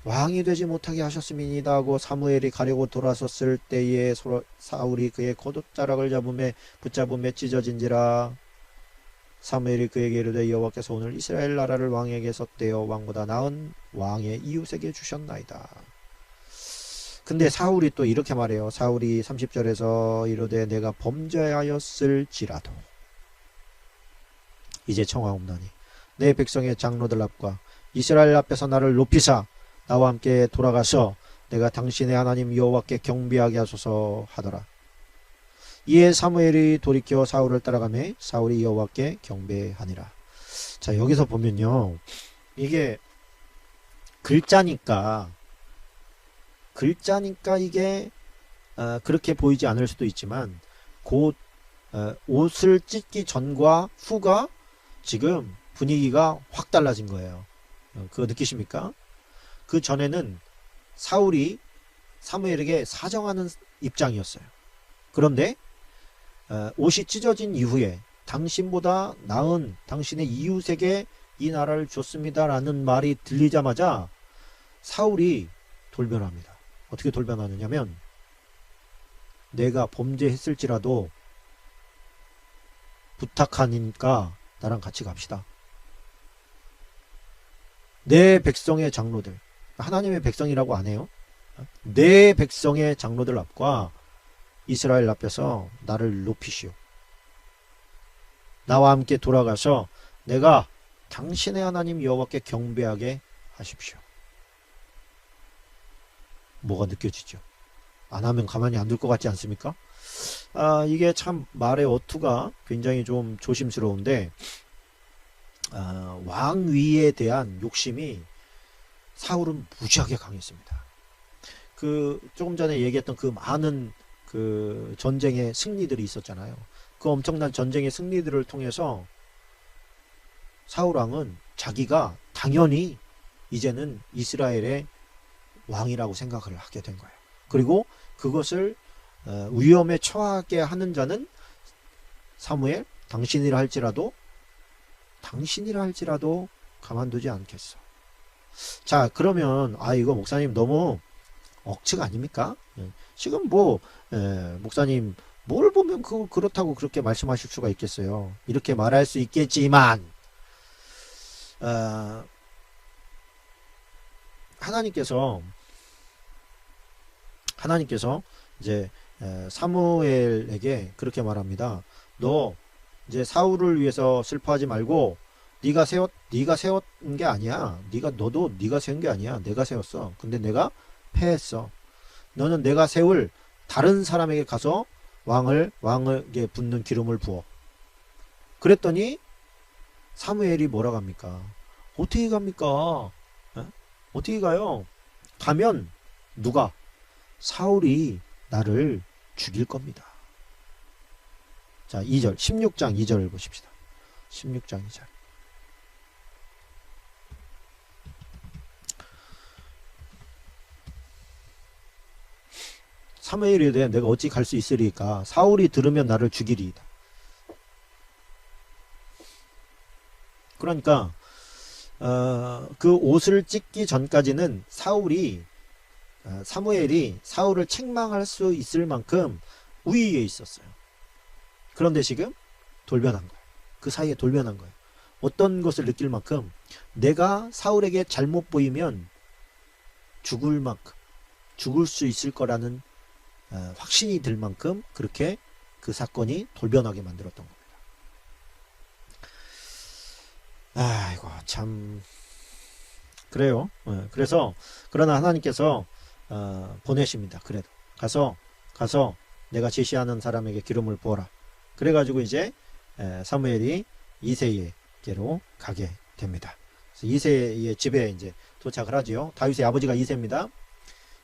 S1: 왕이 되지 못하게 하셨음이니이다 하고 사무엘이 가려고 돌아섰을 때에 사울이 그의 겉옷자락을 붙잡음에 찢어진지라. 사무엘이 그에게 이르되 여호와께서 오늘 이스라엘 나라를 왕에게서 떼어 왕보다 나은 왕의 이웃에게 주셨나이다. 근데 사울이 또 이렇게 말해요. 사울이 30절에서 이르되 내가 범죄하였을지라도 이제 청하옵나니 내 백성의 장로들 앞과 이스라엘 앞에서 나를 높이사 나와 함께 돌아가서 내가 당신의 하나님 여호와께 경배하게 하소서 하더라. 이에 사무엘이 돌이켜 사울을 따라가매 사울이 여호와께 경배하니라. 자, 여기서 보면요, 이게 글자니까 이게 그렇게 보이지 않을 수도 있지만 곧 옷을 찢기 전과 후가 지금 분위기가 확 달라진 거예요. 그거 느끼십니까? 그 전에는 사울이 사무엘에게 사정하는 입장이었어요. 그런데 옷이 찢어진 이후에 당신보다 나은 당신의 이웃에게 이 나라를 줬습니다 라는 말이 들리자마자 사울이 돌변합니다. 어떻게 돌변하느냐면 내가 범죄했을지라도 부탁하니까 나랑 같이 갑시다. 내 백성의 장로들, 하나님의 백성이라고 안 해요. 내 백성의 장로들 앞과 이스라엘 앞에서 나를 높이시오. 나와 함께 돌아가서 내가 당신의 하나님 여호와께 경배하게 하십시오. 뭐가 느껴지죠? 안 하면 가만히 안 둘 것 같지 않습니까? 이게 참 말의 어투가 굉장히 좀 조심스러운데 왕위에 대한 욕심이 사울은 무지하게 강했습니다. 조금 전에 얘기했던 그 많은 그 전쟁의 승리들이 있었잖아요. 그 엄청난 전쟁의 승리들을 통해서 사울 왕은 자기가 당연히 이제는 이스라엘의 왕이라고 생각을 하게 된 거예요. 그리고 그것을 위험에 처하게 하는 자는 사무엘, 당신이라 할지라도 가만두지 않겠어. 자, 그러면 이거 목사님 너무 억측 아닙니까? 지금 목사님 뭘 보면 그렇다고 그렇게 말씀하실 수가 있겠어요. 이렇게 말할 수 있겠지만 하나님께서 이제 사무엘에게 그렇게 말합니다. 너 이제 사울을 위해서 슬퍼하지 말고 네가 세운 게 아니야. 네가 세운 게 아니야. 내가 세웠어. 근데 내가 패했어. 너는 내가 세울 다른 사람에게 가서 왕에게 붓는 기름을 부어. 그랬더니 사무엘이 뭐라고 합니까? 어떻게 갑니까? 어떻게 가요? 가면 누가? 사울이 나를 죽일 겁니다. 자, 2절, 16장 2절을 보십시다. 16장 2절. 사무엘이 이르되 내가 어찌 갈 수 있으리까? 사울이 들으면 나를 죽이리이다. 그러니까 그 옷을 찢기 전까지는 사무엘이 사울을 책망할 수 있을 만큼 우위에 있었어요. 그런데 지금 돌변한 거예요. 그 사이에 돌변한 거예요. 어떤 것을 느낄 만큼 내가 사울에게 잘못 보이면 죽을 만큼, 죽을 수 있을 거라는 확신이 들 만큼 그렇게 그 사건이 돌변하게 만들었던 겁니다. 아이고 참 그래요. 그래서 그러나 하나님께서 보내십니다. 그래도 가서 내가 제시하는 사람에게 기름을 부어라. 그래가지고 이제 사무엘이 이새에게로 가게 됩니다. 그래서 이새의 집에 이제 도착을 하지요. 다윗의 아버지가 이새입니다.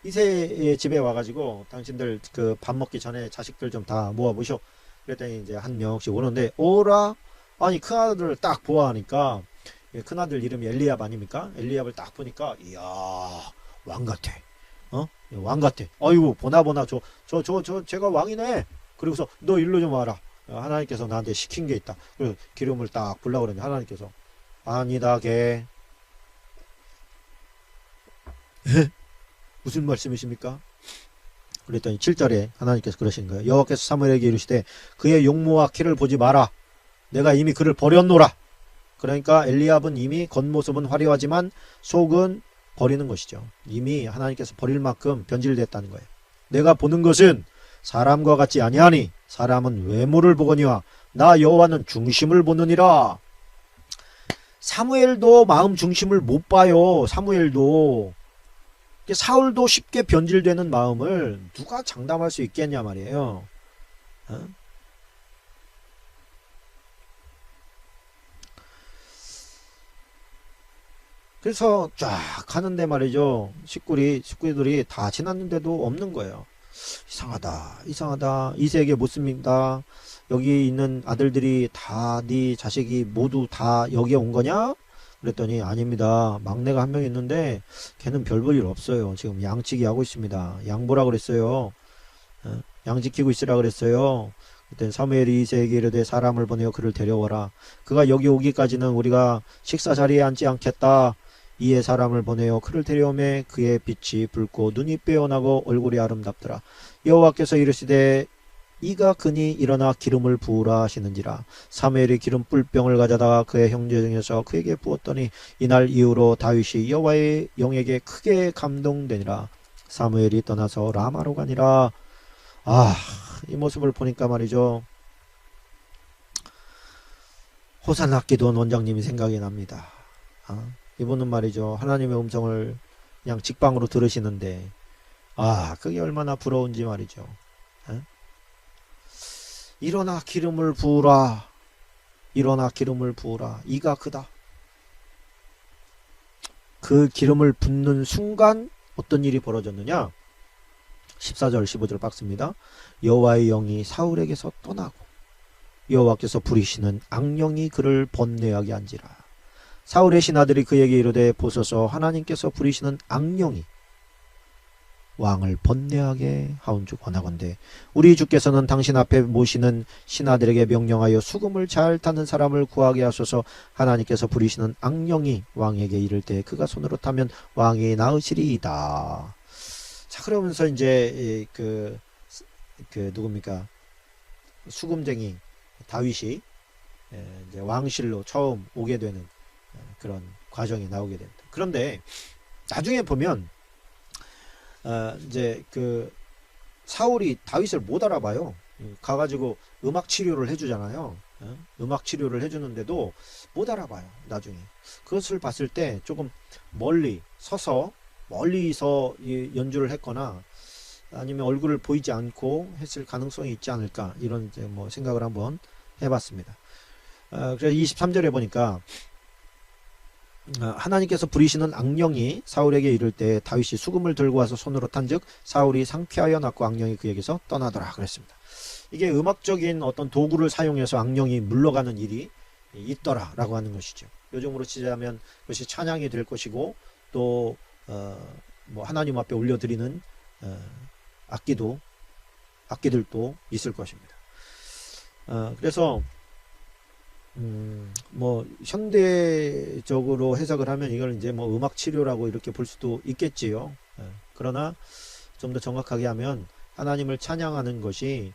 S1: 이새의 집에 와가지고 당신들 그 밥 먹기 전에 자식들 좀 다 모아보쇼. 그랬더니 이제 한 명씩 오는데 오라. 아니 큰아들을 딱 보아하니까 큰아들 이름이 엘리압 아닙니까? 엘리압을 딱 보니까 이야 왕 같아. 왕 같아. 아이고 보나 제가 왕이네. 그리고서 너 일로 좀 와라. 하나님께서 나한테 시킨 게 있다. 그래서 기름을 딱 불라고 그러니 하나님께서 아니다 걔. 무슨 말씀이십니까? 그랬더니 7절에 하나님께서 그러신 거예요. 여호와께서 사무엘에게 이르시되 그의 용모와 키를 보지 마라. 내가 이미 그를 버렸노라. 그러니까 엘리압은 이미 겉모습은 화려하지만 속은 버리는 것이죠. 이미 하나님께서 버릴 만큼 변질됐다는 거예요. 내가 보는 것은 사람과 같지 아니하니 사람은 외모를 보거니와 나 여호와는 중심을 보느니라. 사무엘도 마음 중심을 못 봐요. 사무엘도. 사울도 쉽게 변질되는 마음을 누가 장담할 수 있겠냐 말이에요. 그래서 쫙 가는데 말이죠. 식구들이 다 지났는데도 없는 거예요. 이상하다. 이새에게 묻습니다. 여기 있는 아들들이 다 네 자식이 모두 다 여기에 온 거냐? 그랬더니 아닙니다. 막내가 한 명 있는데 걔는 별 볼 일 없어요. 지금 양치기 하고 있습니다. 양 보라 그랬어요. 양 지키고 있으라 그랬어요. 그때 사무엘이 이새에게 이르되 사람을 보내어 그를 데려오라. 그가 여기 오기까지는 우리가 식사 자리에 앉지 않겠다. 이에 사람을 보내어 그를 데려오매 그의 빛이 붉고 눈이 빼어나고 얼굴이 아름답더라. 여호와께서 이르시되 이가 그니 일어나 기름을 부으라 하시는지라. 사무엘이 기름 뿔병을 가져다가 그의 형제 중에서 그에게 부었더니 이날 이후로 다윗이 여호와의 영에게 크게 감동되니라. 사무엘이 떠나서 라마로 가니라. 이 모습을 보니까 말이죠. 호산나 기도원 원장님이 생각이 납니다. 이분은 말이죠. 하나님의 음성을 그냥 직방으로 들으시는데 그게 얼마나 부러운지 말이죠. 일어나 기름을 부으라. 일어나 기름을 부으라. 이가 그다. 그 기름을 붓는 순간 어떤 일이 벌어졌느냐? 14절 15절 박스입니다. 여호와의 영이 사울에게서 떠나고 여호와께서 부리시는 악령이 그를 번뇌하게 한지라. 사울의 신하들이 그에게 이르되 보소서 하나님께서 부리시는 악령이 왕을 번뇌하게 하온즉 원하건대 우리 주께서는 당신 앞에 모시는 신하들에게 명령하여 수금을 잘 타는 사람을 구하게 하소서. 하나님께서 부리시는 악령이 왕에게 이를 때 그가 손으로 타면 왕이 나으시리이다. 자, 그러면서 이제 그 누굽니까? 수금쟁이 다윗이 이제 왕실로 처음 오게 되는 그런 과정이 나오게 됩니다. 그런데 나중에 보면 이제 그 사울이 다윗을 못 알아봐요. 가가지고 음악 치료를 해주잖아요. 음악 치료를 해주는데도 못 알아봐요. 나중에 그것을 봤을 때 조금 멀리서 연주를 했거나 아니면 얼굴을 보이지 않고 했을 가능성이 있지 않을까, 이런 이제 뭐 생각을 한번 해봤습니다. 그래서 23절에 보니까 하나님께서 부리시는 악령이 사울에게 이를 때 다윗이 수금을 들고 와서 손으로 탄즉 사울이 상쾌하여 낫고 악령이 그에게서 떠나더라 그랬습니다. 이게 음악적인 어떤 도구를 사용해서 악령이 물러가는 일이 있더라라고 하는 것이죠. 요즘으로 치자면 그것이 찬양이 될 것이고 또 뭐 하나님 앞에 올려드리는 악기들도 있을 것입니다. 그래서 뭐 현대적으로 해석을 하면 이걸 이제 뭐 음악 치료라고 이렇게 볼 수도 있겠지요. 그러나 좀 더 정확하게 하면 하나님을 찬양하는 것이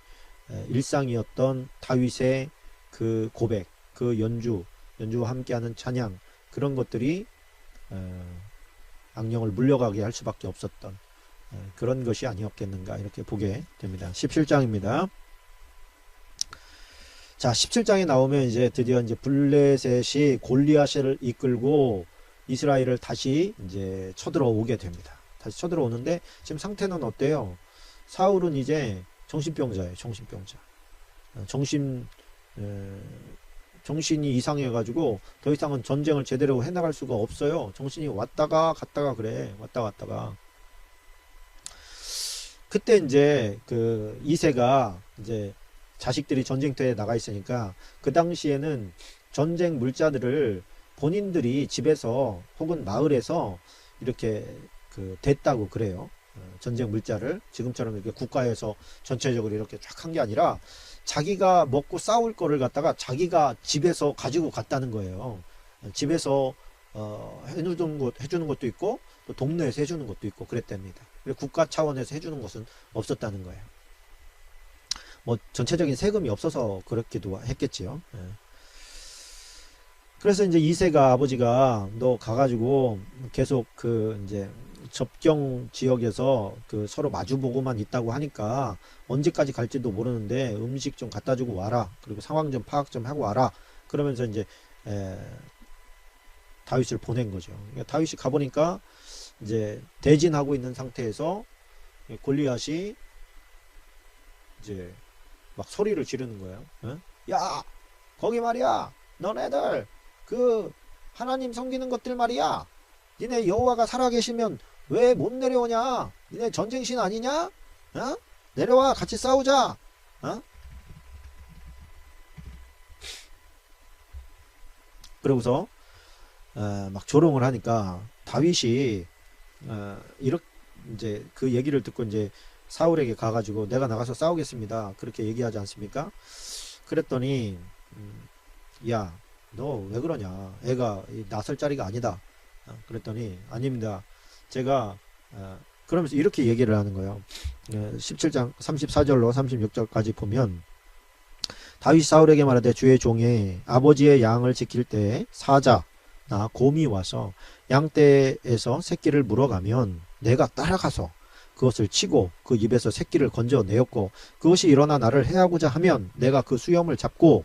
S1: 일상이었던 다윗의 그 고백, 그 연주와 함께하는 찬양, 그런 것들이 악령을 물려가게 할 수밖에 없었던 그런 것이 아니었겠는가 이렇게 보게 됩니다. 17장입니다. 자, 17장에 나오면 이제 드디어 이제 블레셋이 골리앗을 이끌고 이스라엘을 다시 이제 쳐들어오게 됩니다. 다시 쳐들어오는데 지금 상태는 어때요? 사울은 이제 정신병자예요. 정신병자. 정신이 이상해가지고 더 이상은 전쟁을 제대로 해나갈 수가 없어요. 정신이 왔다가 갔다가 그래. 왔다 갔다가. 그때 이제 그 이새가 이제 자식들이 전쟁터에 나가 있으니까 그 당시에는 전쟁 물자들을 본인들이 집에서 혹은 마을에서 이렇게 그 댔다고 그래요. 전쟁 물자를 지금처럼 이렇게 국가에서 전체적으로 이렇게 쫙 한 게 아니라 자기가 먹고 싸울 거를 갖다가 자기가 집에서 가지고 갔다는 거예요. 집에서 해주는 것도 있고 또 동네에서 해주는 것도 있고 그랬답니다. 국가 차원에서 해주는 것은 없었다는 거예요. 뭐 전체적인 세금이 없어서 그렇기도 했겠지요. 그래서 이제 이새가 아버지가 너 가가지고 계속 그 이제 접경 지역에서 그 서로 마주보고만 있다고 하니까 언제까지 갈지도 모르는데 음식 좀 갖다 주고 와라. 그리고 상황 좀 파악 좀 하고 와라. 그러면서 이제 다윗을 보낸 거죠. 그러니까 다윗이 가보니까 이제 대진하고 있는 상태에서 골리앗이 이제 막 소리를 지르는 거예요. 야, 거기 말이야. 너네들 그 하나님 섬기는 것들 말이야. 니네 여호와가 살아계시면 왜 못 내려오냐? 니네 전쟁신 아니냐? 내려와 같이 싸우자. 그러고서 막 조롱을 하니까 다윗이 이렇게 이제 그 얘기를 듣고 이제 사울에게 가가지고 내가 나가서 싸우겠습니다. 그렇게 얘기하지 않습니까? 그랬더니 야, 너 왜 그러냐? 애가 나설 자리가 아니다. 그랬더니 아닙니다. 제가 그러면서 이렇게 얘기를 하는 거예요. 17장 34절로 36절까지 보면 다윗 사울에게 말하되 주의 종이 아버지의 양을 지킬 때 사자나 곰이 와서 양떼에서 새끼를 물어가면 내가 따라가서 그것을 치고 그 입에서 새끼를 건져내었고 그것이 일어나 나를 해하고자 하면 내가 그 수염을 잡고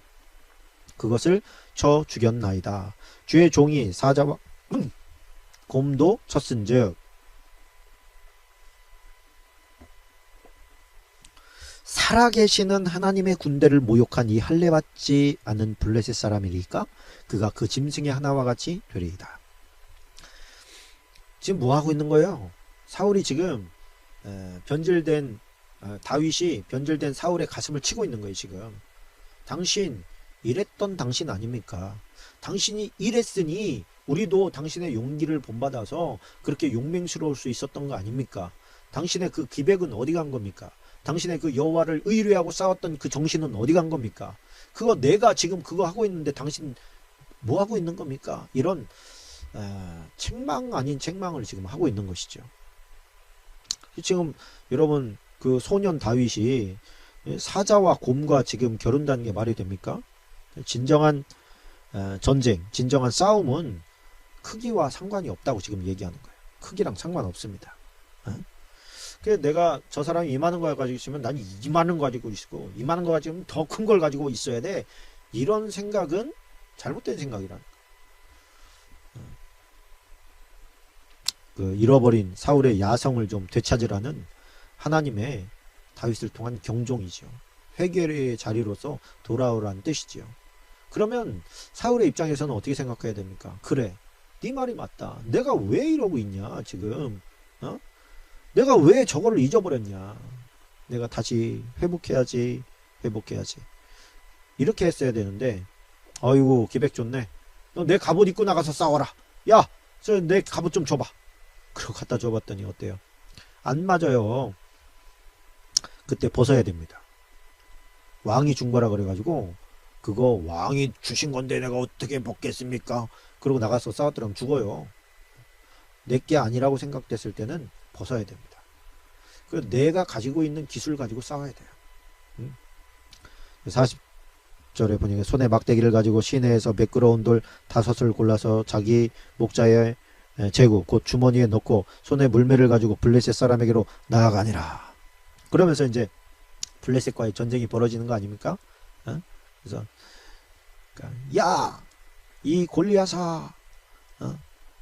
S1: 그것을 쳐 죽였나이다. 주의 종이 사자와 곰도 쳤은즉 살아계시는 하나님의 군대를 모욕한 이 할례받지 않은 블레셋 사람이리까 그가 그 짐승의 하나와 같이 되리이다. 지금 뭐 하고 있는 거예요? 사울이 지금 변질된 다윗이 변질된 사울의 가슴을 치고 있는 거예요. 지금 당신 이랬던 당신 아닙니까? 당신이 이랬으니 우리도 당신의 용기를 본받아서 그렇게 용맹스러울 수 있었던 거 아닙니까? 당신의 그 기백은 어디 간 겁니까? 당신의 그 여호와를 의뢰하고 싸웠던 그 정신은 어디 간 겁니까? 그거 내가 지금 그거 하고 있는데 당신 뭐 하고 있는 겁니까? 이런 책망 아닌 책망을 지금 하고 있는 것이죠. 지금 여러분 그 소년 다윗이 사자와 곰과 지금 겨룬다는 게 말이 됩니까? 진정한 전쟁, 진정한 싸움은 크기와 상관이 없다고 지금 얘기하는 거예요. 크기랑 상관없습니다. 그래서 내가 저 사람이 이만한 거 가지고 있으면 난 이만한 거 가지고 있고 이만한 거 가지고 더 큰 걸 가지고 있어야 돼. 이런 생각은 잘못된 생각이라는 거예요. 그 잃어버린 사울의 야성을 좀 되찾으라는 하나님의 다윗을 통한 경종이죠. 회개의 자리로서 돌아오라는 뜻이지요. 그러면 사울의 입장에서는 어떻게 생각해야 됩니까? 그래, 네 말이 맞다. 내가 왜 이러고 있냐 지금? 내가 왜 저거를 잊어버렸냐? 내가 다시 회복해야지. 회복해야지. 이렇게 했어야 되는데, 아이고 기백 좋네. 너 내 갑옷 입고 나가서 싸워라. 야, 저 내 갑옷 좀 줘봐. 그러고 갖다 줘봤더니 어때요? 안 맞아요. 그때 벗어야 됩니다. 왕이 준 거라 그래가지고 그거 왕이 주신 건데 내가 어떻게 벗겠습니까? 그러고 나가서 싸웠더라면 죽어요. 내게 아니라고 생각됐을 때는 벗어야 됩니다. 그 내가 가지고 있는 기술 가지고 싸워야 돼요. 40절에 보니까 손에 막대기를 가지고 시내에서 매끄러운 돌 5을 골라서 자기 목자의 제구 곧 주머니에 넣고 손에 물매를 가지고 블레셋 사람에게로 나아가니라. 그러면서 이제 블레셋과의 전쟁이 벌어지는 거 아닙니까? 그래서 야, 이 골리앗아,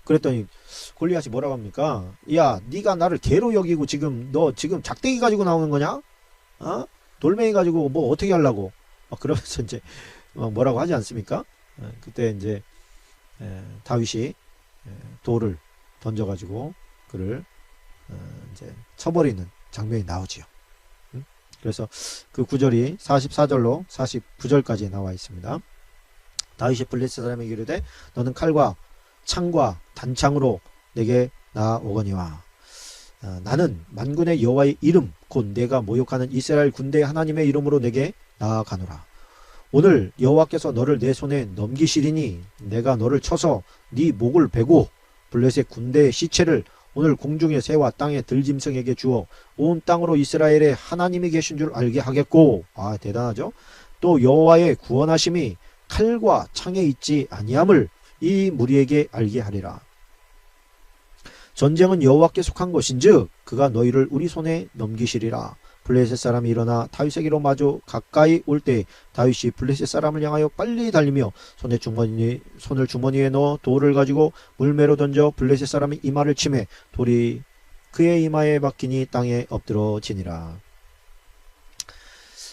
S1: 그랬더니 골리앗이 뭐라고 합니까? 야, 네가 나를 개로 여기고 너 지금 작대기 가지고 나오는 거냐? 돌멩이 가지고 뭐 어떻게 하려고? 그러면서 이제 뭐라고 하지 않습니까? 그때 이제 다윗이 돌을 던져가지고 그를 이제 쳐버리는 장면이 나오지요. 그래서 그 구절이 44절로 49절까지 나와 있습니다. 다윗이 블레셋 사람에게 이르되 너는 칼과 창과 단창으로 내게 나오거니와 나는 만군의 여호와의 이름 곧 내가 모욕하는 이스라엘 군대 하나님의 이름으로 내게 나아가노라. 오늘 여호와께서 너를 내 손에 넘기시리니 내가 너를 쳐서 네 목을 베고 블레셋 군대의 시체를 오늘 공중의 새와 땅의 들짐승에게 주어 온 땅으로 이스라엘의 하나님이 계신 줄 알게 하겠고. 대단하죠. 또 여호와의 구원하심이 칼과 창에 있지 아니함을 이 무리에게 알게 하리라. 전쟁은 여호와께 속한 것인즉 그가 너희를 우리 손에 넘기시리라. 블레셋 사람이 일어나 다윗에게로 마주 가까이 올 때 다윗이 블레셋 사람을 향하여 빨리 달리며 손을 주머니에 넣어 돌을 가지고 물매로 던져 블레셋 사람이 이마를 치매 돌이 그의 이마에 박히니 땅에 엎드러지니라.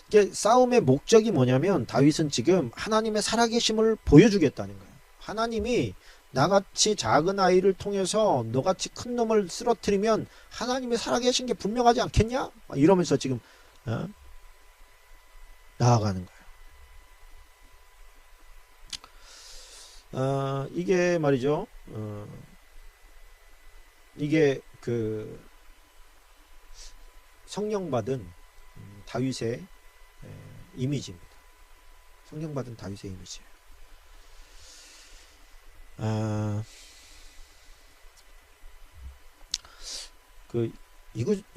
S1: 이게 싸움의 목적이 뭐냐면 다윗은 지금 하나님의 살아계심을 보여주겠다는 거예요. 하나님이 나같이 작은 아이를 통해서 너같이 큰 놈을 쓰러뜨리면 하나님이 살아계신 게 분명하지 않겠냐? 이러면서 지금 나아가는 거예요. 이게 말이죠. 이게 그 성령받은 다윗의 이미지입니다. 성령받은 다윗의 이미지예요.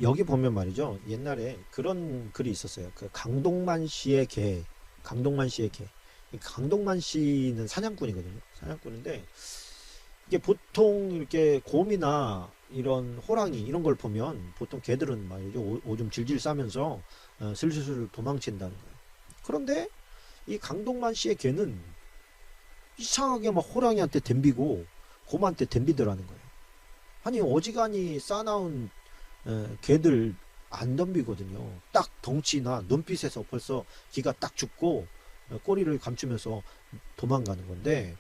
S1: 여기 보면 말이죠. 옛날에 그런 글이 있었어요. 그 강동만 씨의 개. 강동만 씨는 사냥꾼이거든요. 사냥꾼인데 이게 보통 이렇게 곰이나 이런 호랑이 이런 걸 보면 보통 개들은 말이죠. 오줌 질질 싸면서 슬슬 도망친다는 거예요. 그런데 이 강동만 씨의 개는 이상하게 막 호랑이한테 덤비고 곰한테 덤비더라는 거예요. 아니 어지간히 싸나운 개들 안 덤비거든요. 딱 덩치나 눈빛에서 벌써 기가 딱 죽고 꼬리를 감추면서 도망가는 건데,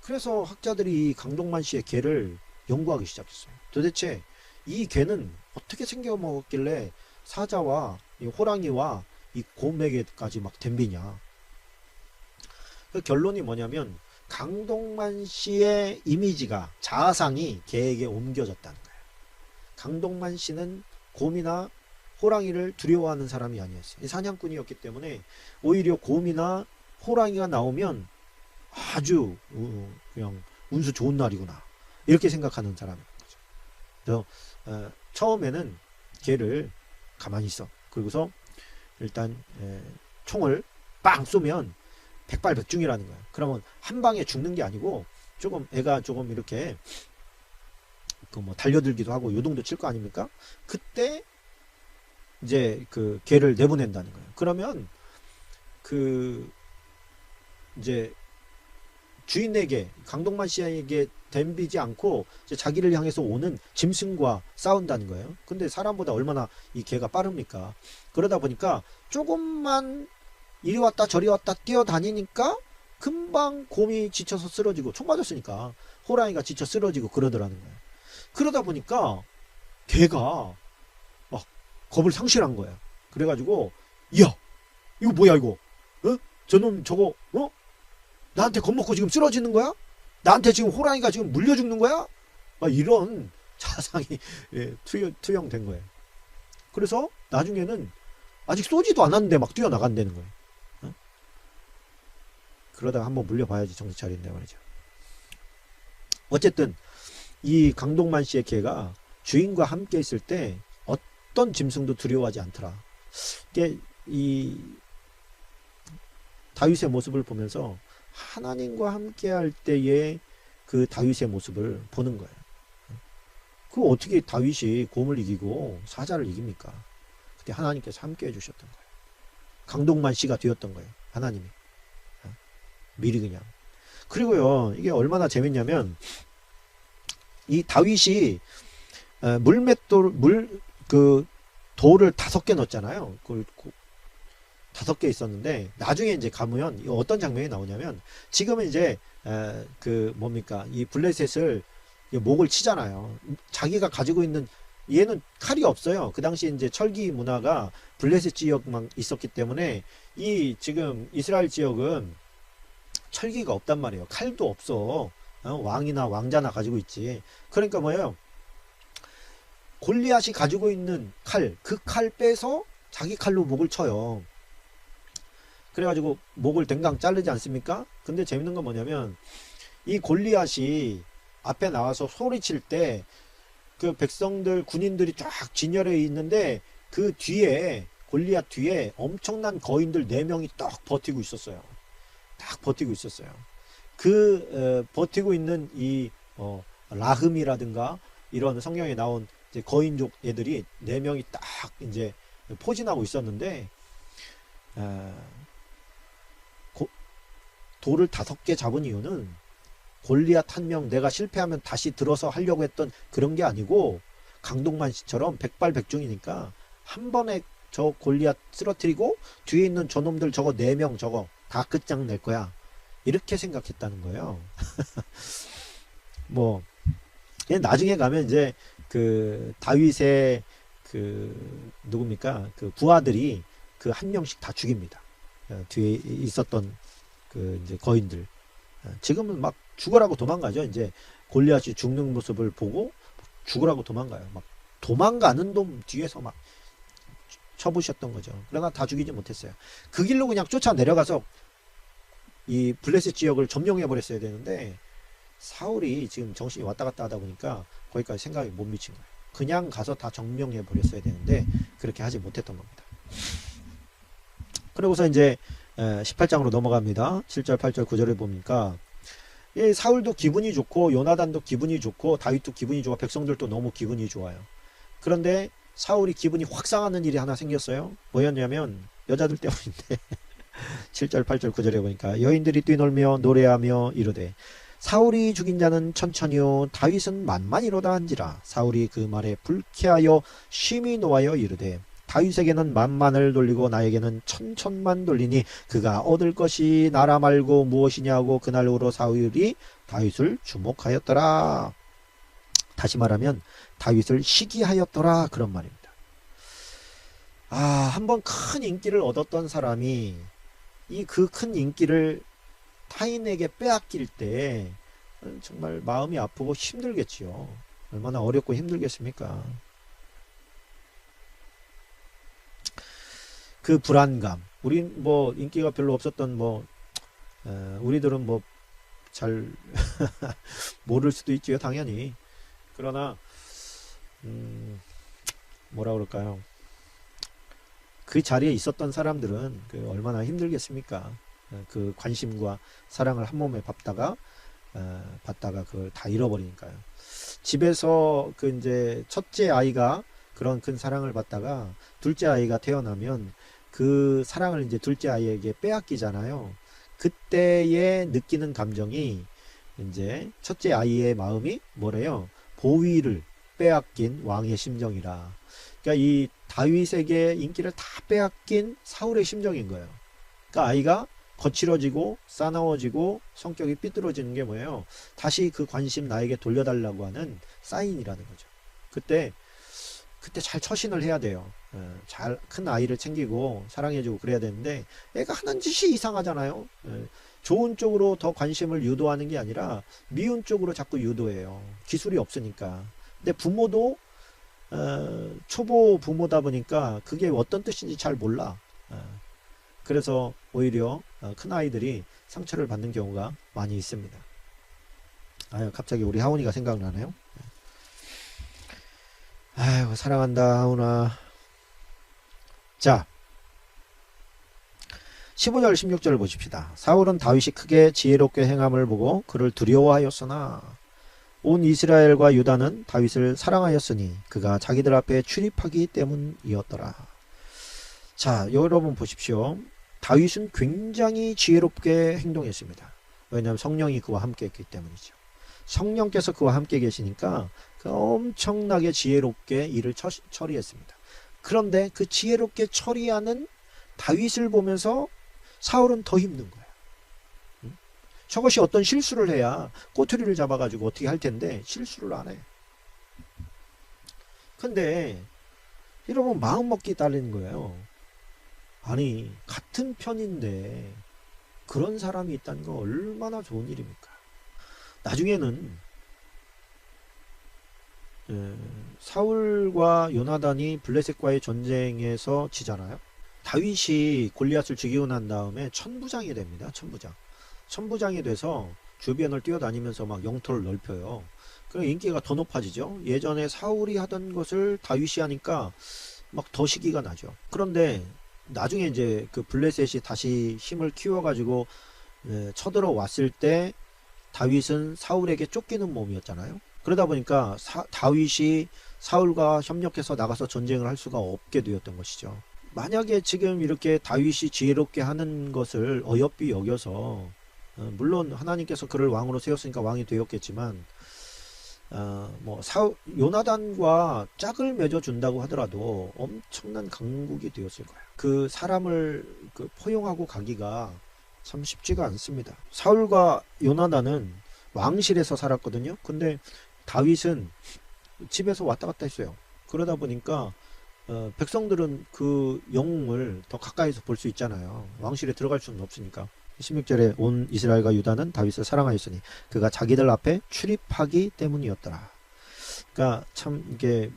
S1: 그래서 학자들이 이 강동만 씨의 개를 연구하기 시작했어요. 도대체 이 개는 어떻게 생겨 먹었길래 사자와 이 호랑이와 이 곰에게까지 막 덤비냐. 그 결론이 뭐냐면 강동만 씨의 이미지가, 자아상이 개에게 옮겨졌다는 거예요. 강동만 씨는 곰이나 호랑이를 두려워하는 사람이 아니었어요. 사냥꾼이었기 때문에 오히려 곰이나 호랑이가 나오면 아주 그냥 운수 좋은 날이구나 이렇게 생각하는 사람인 거죠. 그래서 처음에는 개를 가만히 있어. 그리고서 일단 총을 빵 쏘면 백발백중이라는 거야. 그러면 한 방에 죽는 게 아니고 조금 애가 조금 이렇게 그 뭐 달려들기도 하고 요동도 칠 거 아닙니까? 그때 이제 그 개를 내보낸다는 거예요. 그러면 그 이제 주인에게, 강동만 씨에게 덤비지 않고 이제 자기를 향해서 오는 짐승과 싸운다는 거예요. 근데 사람보다 얼마나 이 개가 빠릅니까? 그러다 보니까 조금만 이리 왔다 저리 왔다 뛰어다니니까 금방 곰이 지쳐서 쓰러지고, 총 맞았으니까 호랑이가 지쳐 쓰러지고 그러더라는 거예요. 그러다 보니까 개가 막 겁을 상실한 거야. 그래가지고 야, 이거 뭐야 이거? 저놈 저거 나한테 겁먹고 지금 쓰러지는 거야? 나한테 지금 호랑이가 지금 물려 죽는 거야? 막 이런 자상이 투영된 거예요. 그래서 나중에는 아직 쏘지도 않았는데 막 뛰어나간다는 거예요. 그러다가 한번 물려봐야지 정신 차린다 말이죠. 어쨌든 이 강동만 씨의 개가 주인과 함께 있을 때 어떤 짐승도 두려워하지 않더라. 이게 이 다윗의 모습을 보면서 하나님과 함께 할 때의 그 다윗의 모습을 보는 거예요. 그 어떻게 다윗이 곰을 이기고 사자를 이깁니까? 그때 하나님께서 함께 해주셨던 거예요. 강동만 씨가 되었던 거예요. 하나님이. 미리 그냥. 그리고요, 이게 얼마나 재밌냐면, 이 다윗이 돌을 5개 넣었잖아요. 그 5개 있었는데, 나중에 이제 가면 어떤 장면이 나오냐면, 지금은 이제 이 블레셋을 목을 치잖아요. 자기가 가지고 있는, 얘는 칼이 없어요. 그 당시 이제 철기 문화가 블레셋 지역만 있었기 때문에 이 지금 이스라엘 지역은 철기가 없단 말이에요. 칼도 없어. 왕이나 왕자나 가지고 있지. 그러니까 뭐예요? 골리앗이 가지고 있는 칼, 그 칼 빼서 자기 칼로 목을 쳐요. 그래가지고 목을 댕강 자르지 않습니까? 근데 재밌는 건 뭐냐면 이 골리앗이 앞에 나와서 소리칠 때 그 백성들 군인들이 쫙 진열해 있는데 그 뒤에 골리앗 뒤에 엄청난 거인들 4명이 딱 버티고 있었어요. 딱 버티고 있었어요. 버티고 있는 이 라흠이라든가 이런 성경에 나온 이제 거인족 애들이 4명이 딱 이제 포진하고 있었는데 돌을 5개 잡은 이유는 골리앗 1명 내가 실패하면 다시 들어서 하려고 했던 그런 게 아니고 강동만 씨처럼 백발백중이니까 한 번에 저 골리앗 쓰러뜨리고 뒤에 있는 저놈들 저거 4명 저거 다 끝장낼 거야. 이렇게 생각했다는 거예요. 뭐 나중에 가면 이제 그 다윗의 누굽니까? 그 부하들이 그 1명씩 다 죽입니다. 뒤에 있었던 그 이제 거인들. 지금은 막 죽으라고 도망가죠. 이제 골리앗이 죽는 모습을 보고 죽으라고 도망가요. 막 도망가는 놈 뒤에서 막 쳐부셨던 거죠. 그러나 다 죽이지 못했어요. 그 길로 그냥 쫓아 내려가서 이 블레셋 지역을 점령해 버렸어야 되는데 사울이 지금 정신이 왔다 갔다 하다 보니까 거기까지 생각이 못 미친 거예요. 그냥 가서 다 점령해 버렸어야 되는데 그렇게 하지 못했던 겁니다. 그러고서 이제 18장으로 넘어갑니다. 7절, 8절, 9절을 보니까 사울도 기분이 좋고 요나단도 기분이 좋고 다윗도 기분이 좋고 백성들도 너무 기분이 좋아요. 그런데 사울이 기분이 확 상하는 일이 하나 생겼어요. 뭐였냐면 여자들 때문인데 7절, 8절, 9절에 보니까 여인들이 뛰놀며 노래하며 이르되 사울이 죽인 자는 천천히요 다윗은 만만이로다 한지라. 사울이 그 말에 불쾌하여 심히 노하여 이르되 다윗에게는 만만을 돌리고 나에게는 천천만 돌리니 그가 얻을 것이 나라 말고 무엇이냐고 그날로 사울이 다윗을 주목하였더라. 다시 말하면 다윗을 시기하였더라 그런 말입니다. 한번 큰 인기를 얻었던 사람이 이 그 큰 인기를 타인에게 빼앗길 때 정말 마음이 아프고 힘들겠지요. 얼마나 어렵고 힘들겠습니까? 그 불안감. 우린 뭐 인기가 별로 없었던 우리들은 뭐 잘 모를 수도 있지요, 당연히. 그러나 뭐라 그럴까요? 그 자리에 있었던 사람들은 얼마나 힘들겠습니까? 그 관심과 사랑을 한 몸에 받다가 그걸 다 잃어버리니까요. 집에서 이제 첫째 아이가 그런 큰 사랑을 받다가 둘째 아이가 태어나면 그 사랑을 이제 둘째 아이에게 빼앗기잖아요. 그때에 느끼는 감정이 이제 첫째 아이의 마음이 뭐래요? 보위를 빼앗긴 왕의 심정이라. 그러니까 이 다윗에게 인기를 다 빼앗긴 사울의 심정인 거예요. 그러니까 아이가 거칠어지고 싸나워지고 성격이 삐뚤어지는 게 뭐예요? 다시 그 관심 나에게 돌려달라고 하는 사인이라는 거죠. 그때 잘 처신을 해야 돼요. 잘 큰 아이를 챙기고 사랑해주고 그래야 되는데 애가 하는 짓이 이상하잖아요. 좋은 쪽으로 더 관심을 유도하는 게 아니라 미운 쪽으로 자꾸 유도해요. 기술이 없으니까. 근데 부모도 초보 부모다 보니까 그게 어떤 뜻인지 잘 몰라. 그래서 오히려 큰 아이들이 상처를 받는 경우가 많이 있습니다. 아유, 갑자기 우리 하온이가 생각나네요. 아이고, 사랑한다 하온아. 자, 15절 16절을 보십시다. 사울은 다윗이 크게 지혜롭게 행함을 보고 그를 두려워하였으나 온 이스라엘과 유다는 다윗을 사랑하였으니 그가 자기들 앞에 출입하기 때문이었더라. 자, 여러분 보십시오. 다윗은 굉장히 지혜롭게 행동했습니다. 왜냐하면 성령이 그와 함께 했기 때문이죠. 성령께서 그와 함께 계시니까 그 엄청나게 지혜롭게 일을 처리했습니다. 그런데 그 지혜롭게 처리하는 다윗을 보면서 사울은 더 힘든 거예요. 저것이 어떤 실수를 해야 꼬투리를 잡아가지고 어떻게 할 텐데 실수를 안 해. 근데 여러분 마음먹기 딸리는 거예요. 아니 같은 편인데 그런 사람이 있다는 건 얼마나 좋은 일입니까? 나중에는 사울과 요나단이 블레셋과의 전쟁에서 지잖아요. 다윗이 골리앗을 죽이고 난 다음에 천부장이 됩니다. 천부장이 돼서 주변을 뛰어다니면서 막 영토를 넓혀요. 그럼 인기가 더 높아지죠. 예전에 사울이 하던 것을 다윗이 하니까 막 더 시기가 나죠. 그런데 나중에 이제 그 블레셋이 다시 힘을 키워가지고 쳐들어왔을 때 다윗은 사울에게 쫓기는 몸이었잖아요. 그러다 보니까 다윗이 사울과 협력해서 나가서 전쟁을 할 수가 없게 되었던 것이죠. 만약에 지금 이렇게 다윗이 지혜롭게 하는 것을 어여삐 여겨서 물론 하나님께서 그를 왕으로 세웠으니까 왕이 되었겠지만 요나단과 짝을 맺어준다고 하더라도 엄청난 강국이 되었을 거예요. 그 사람을 포용하고 가기가 참 쉽지가 않습니다. 사울과 요나단은 왕실에서 살았거든요. 근데 다윗은 집에서 왔다 갔다 했어요. 그러다 보니까 백성들은 그 영웅을 더 가까이서 볼 수 있잖아요. 왕실에 들어갈 수는 없으니까. 16절에 온 이스라엘과 유다는 다윗을 사랑하였으니 그가 자기들 앞에 출입하기 때문이었더라. 그러니까 참 이게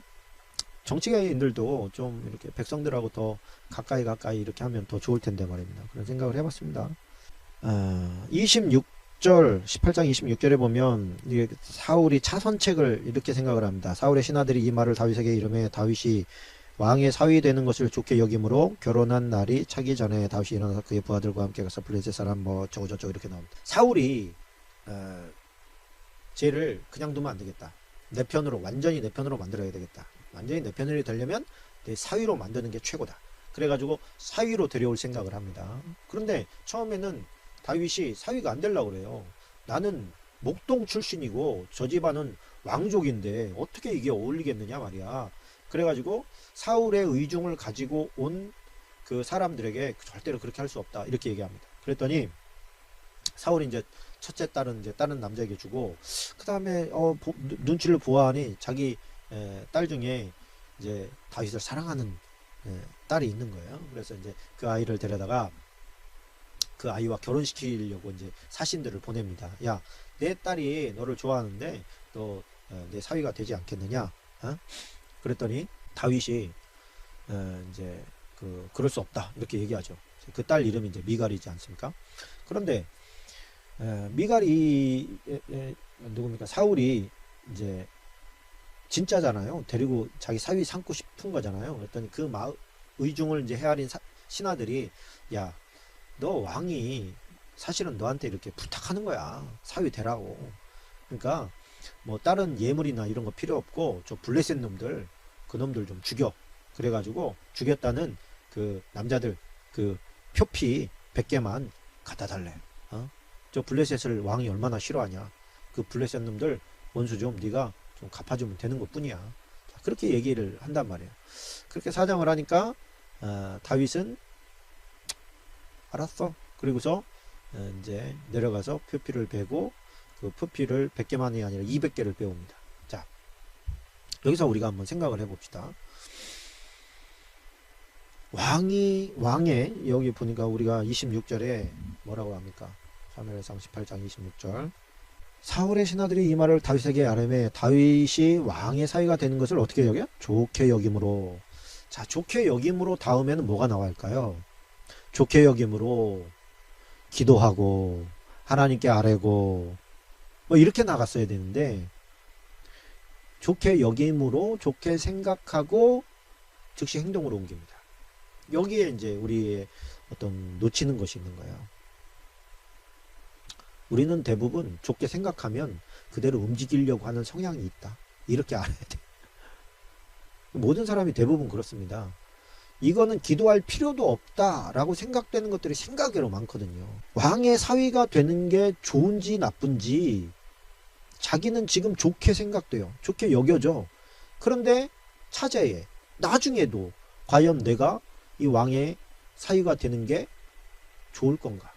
S1: 정치가인들도 좀 이렇게 백성들하고 더 가까이 이렇게 하면 더 좋을 텐데 말입니다. 그런 생각을 해봤습니다. 18장 26절에 보면 사울이 차선책을 이렇게 생각을 합니다. 사울의 신하들이 이 말을 다윗에게 이르매 다윗이 왕의 사위 되는 것을 좋게 여김으로 결혼한 날이 차기 전에 다윗이 일어나서 그의 부하들과 함께 가서 블레셋 사람 저거 이렇게 나옵니다. 사울이 쟤를 그냥 두면 안 되겠다. 완전히 내 편으로 만들어야 되겠다. 완전히 내 편으로 되려면 내 사위로 만드는 게 최고다. 그래가지고 사위로 데려올 생각을 합니다. 그런데 처음에는 다윗이 사위가 안 되려고 그래요. 나는 목동 출신이고 저 집안은 왕족인데 어떻게 이게 어울리겠느냐 말이야. 그래가지고 사울의 의중을 가지고 온 그 사람들에게 절대로 그렇게 할 수 없다 이렇게 얘기합니다. 그랬더니 사울이 이제 첫째 딸은 이제 다른 남자에게 주고 그 다음에 눈치를 보아하니 자기 딸 중에 이제 다윗을 사랑하는 딸이 있는 거예요. 그래서 이제 그 아이를 데려다가 그 아이와 결혼시키려고 이제 사신들을 보냅니다. 야, 내 딸이 너를 좋아하는데 너 내 사위가 되지 않겠느냐? 그랬더니 다윗이 이제 그럴 수 없다 이렇게 얘기하죠. 그 딸 이름이 이제 미갈이지 않습니까? 그런데 미갈이 누굽니까? 사울이 이제 진짜잖아요. 데리고 자기 사위 삼고 싶은 거잖아요. 그랬더니 그 의중을 이제 헤아린 신하들이 야, 너 왕이 사실은 너한테 이렇게 부탁하는 거야. 사위 되라고. 그러니까 뭐 다른 예물이나 이런 거 필요 없고 저 블레셋 놈들 그 놈들 좀 죽여. 그래가지고 죽였다는 그 남자들 그 표피 100개만 갖다 달래. 저 블레셋을 왕이 얼마나 싫어하냐. 그 블레셋 놈들 원수 좀 네가 좀 갚아주면 되는 것 뿐이야. 그렇게 얘기를 한단 말이에요. 그렇게 사정을 하니까 다윗은 알았어. 그리고서 이제 내려가서 표피를 베고 그 표피를 100개만이 아니라 200개를 빼옵니다. 자, 여기서 우리가 한번 생각을 해봅시다. 왕의 여기 보니까 우리가 26절에 뭐라고 합니까? 사무엘상 18장 26절. 사울의 신하들이 이 말을 다윗에게 아뢰매 다윗이 왕의 사위가 되는 것을 어떻게 여겨? 좋게 여김으로. 자, 좋게 여김으로 다음에는 뭐가 나와야 할까요? 좋게 여김으로 기도하고 하나님께 아뢰고 뭐 이렇게 나갔어야 되는데, 좋게 여김으로 좋게 생각하고 즉시 행동으로 옮깁니다. 여기에 이제 우리의 어떤 놓치는 것이 있는 거예요. 우리는 대부분 좋게 생각하면 그대로 움직이려고 하는 성향이 있다. 이렇게 알아야 돼. 모든 사람이 대부분 그렇습니다. 이거는 기도할 필요도 없다라고 생각되는 것들이 생각외로 많거든요. 왕의 사위가 되는 게 좋은지 나쁜지 자기는 지금 좋게 생각돼요. 좋게 여겨져. 그런데 차제에 나중에도 과연 내가 이 왕의 사위가 되는 게 좋을 건가?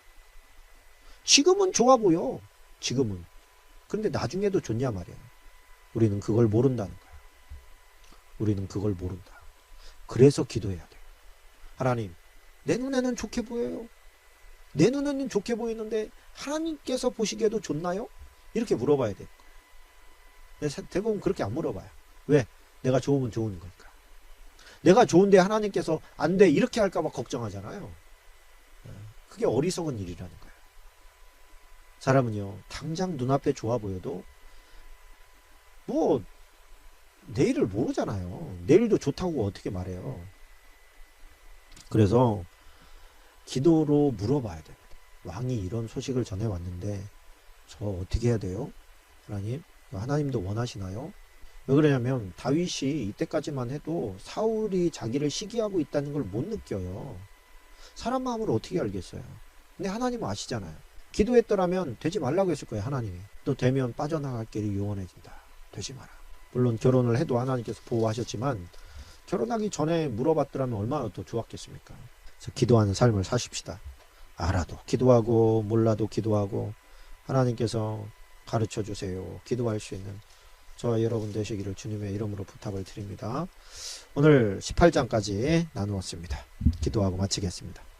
S1: 지금은 좋아 보여. 지금은. 그런데 나중에도 좋냐 말이야. 우리는 그걸 모른다는 거야. 우리는 그걸 모른다. 그래서 기도해야 돼. 하나님, 내 눈에는 좋게 보여요. 내 눈에는 좋게 보이는데 하나님께서 보시기에도 좋나요? 이렇게 물어봐야 돼. 대부분 그렇게 안 물어봐요. 왜? 내가 좋으면 좋은 거니까. 내가 좋은데 하나님께서 안 돼 이렇게 할까 봐 걱정하잖아요. 그게 어리석은 일이라는 거예요. 사람은요, 당장 눈앞에 좋아 보여도 뭐 내일을 모르잖아요. 내일도 좋다고 어떻게 말해요. 그래서 기도로 물어봐야 됩니다. 왕이 이런 소식을 전해왔는데 저 어떻게 해야 돼요? 하나님, 하나님도 원하시나요? 왜 그러냐면 다윗이 이때까지만 해도 사울이 자기를 시기하고 있다는 걸 못 느껴요. 사람 마음을 어떻게 알겠어요? 근데 하나님은 아시잖아요. 기도했더라면 되지 말라고 했을 거예요. 하나님이. 또 되면 빠져나갈 길이 요원해진다. 되지 마라. 물론 결혼을 해도 하나님께서 보호하셨지만 결혼하기 전에 물어봤더라면 얼마나 더 좋았겠습니까? 그래서 기도하는 삶을 사십시다. 알아도 기도하고 몰라도 기도하고 하나님께서 가르쳐 주세요. 기도할 수 있는 저와 여러분 되시기를 주님의 이름으로 부탁을 드립니다. 오늘 18장까지 나누었습니다. 기도하고 마치겠습니다.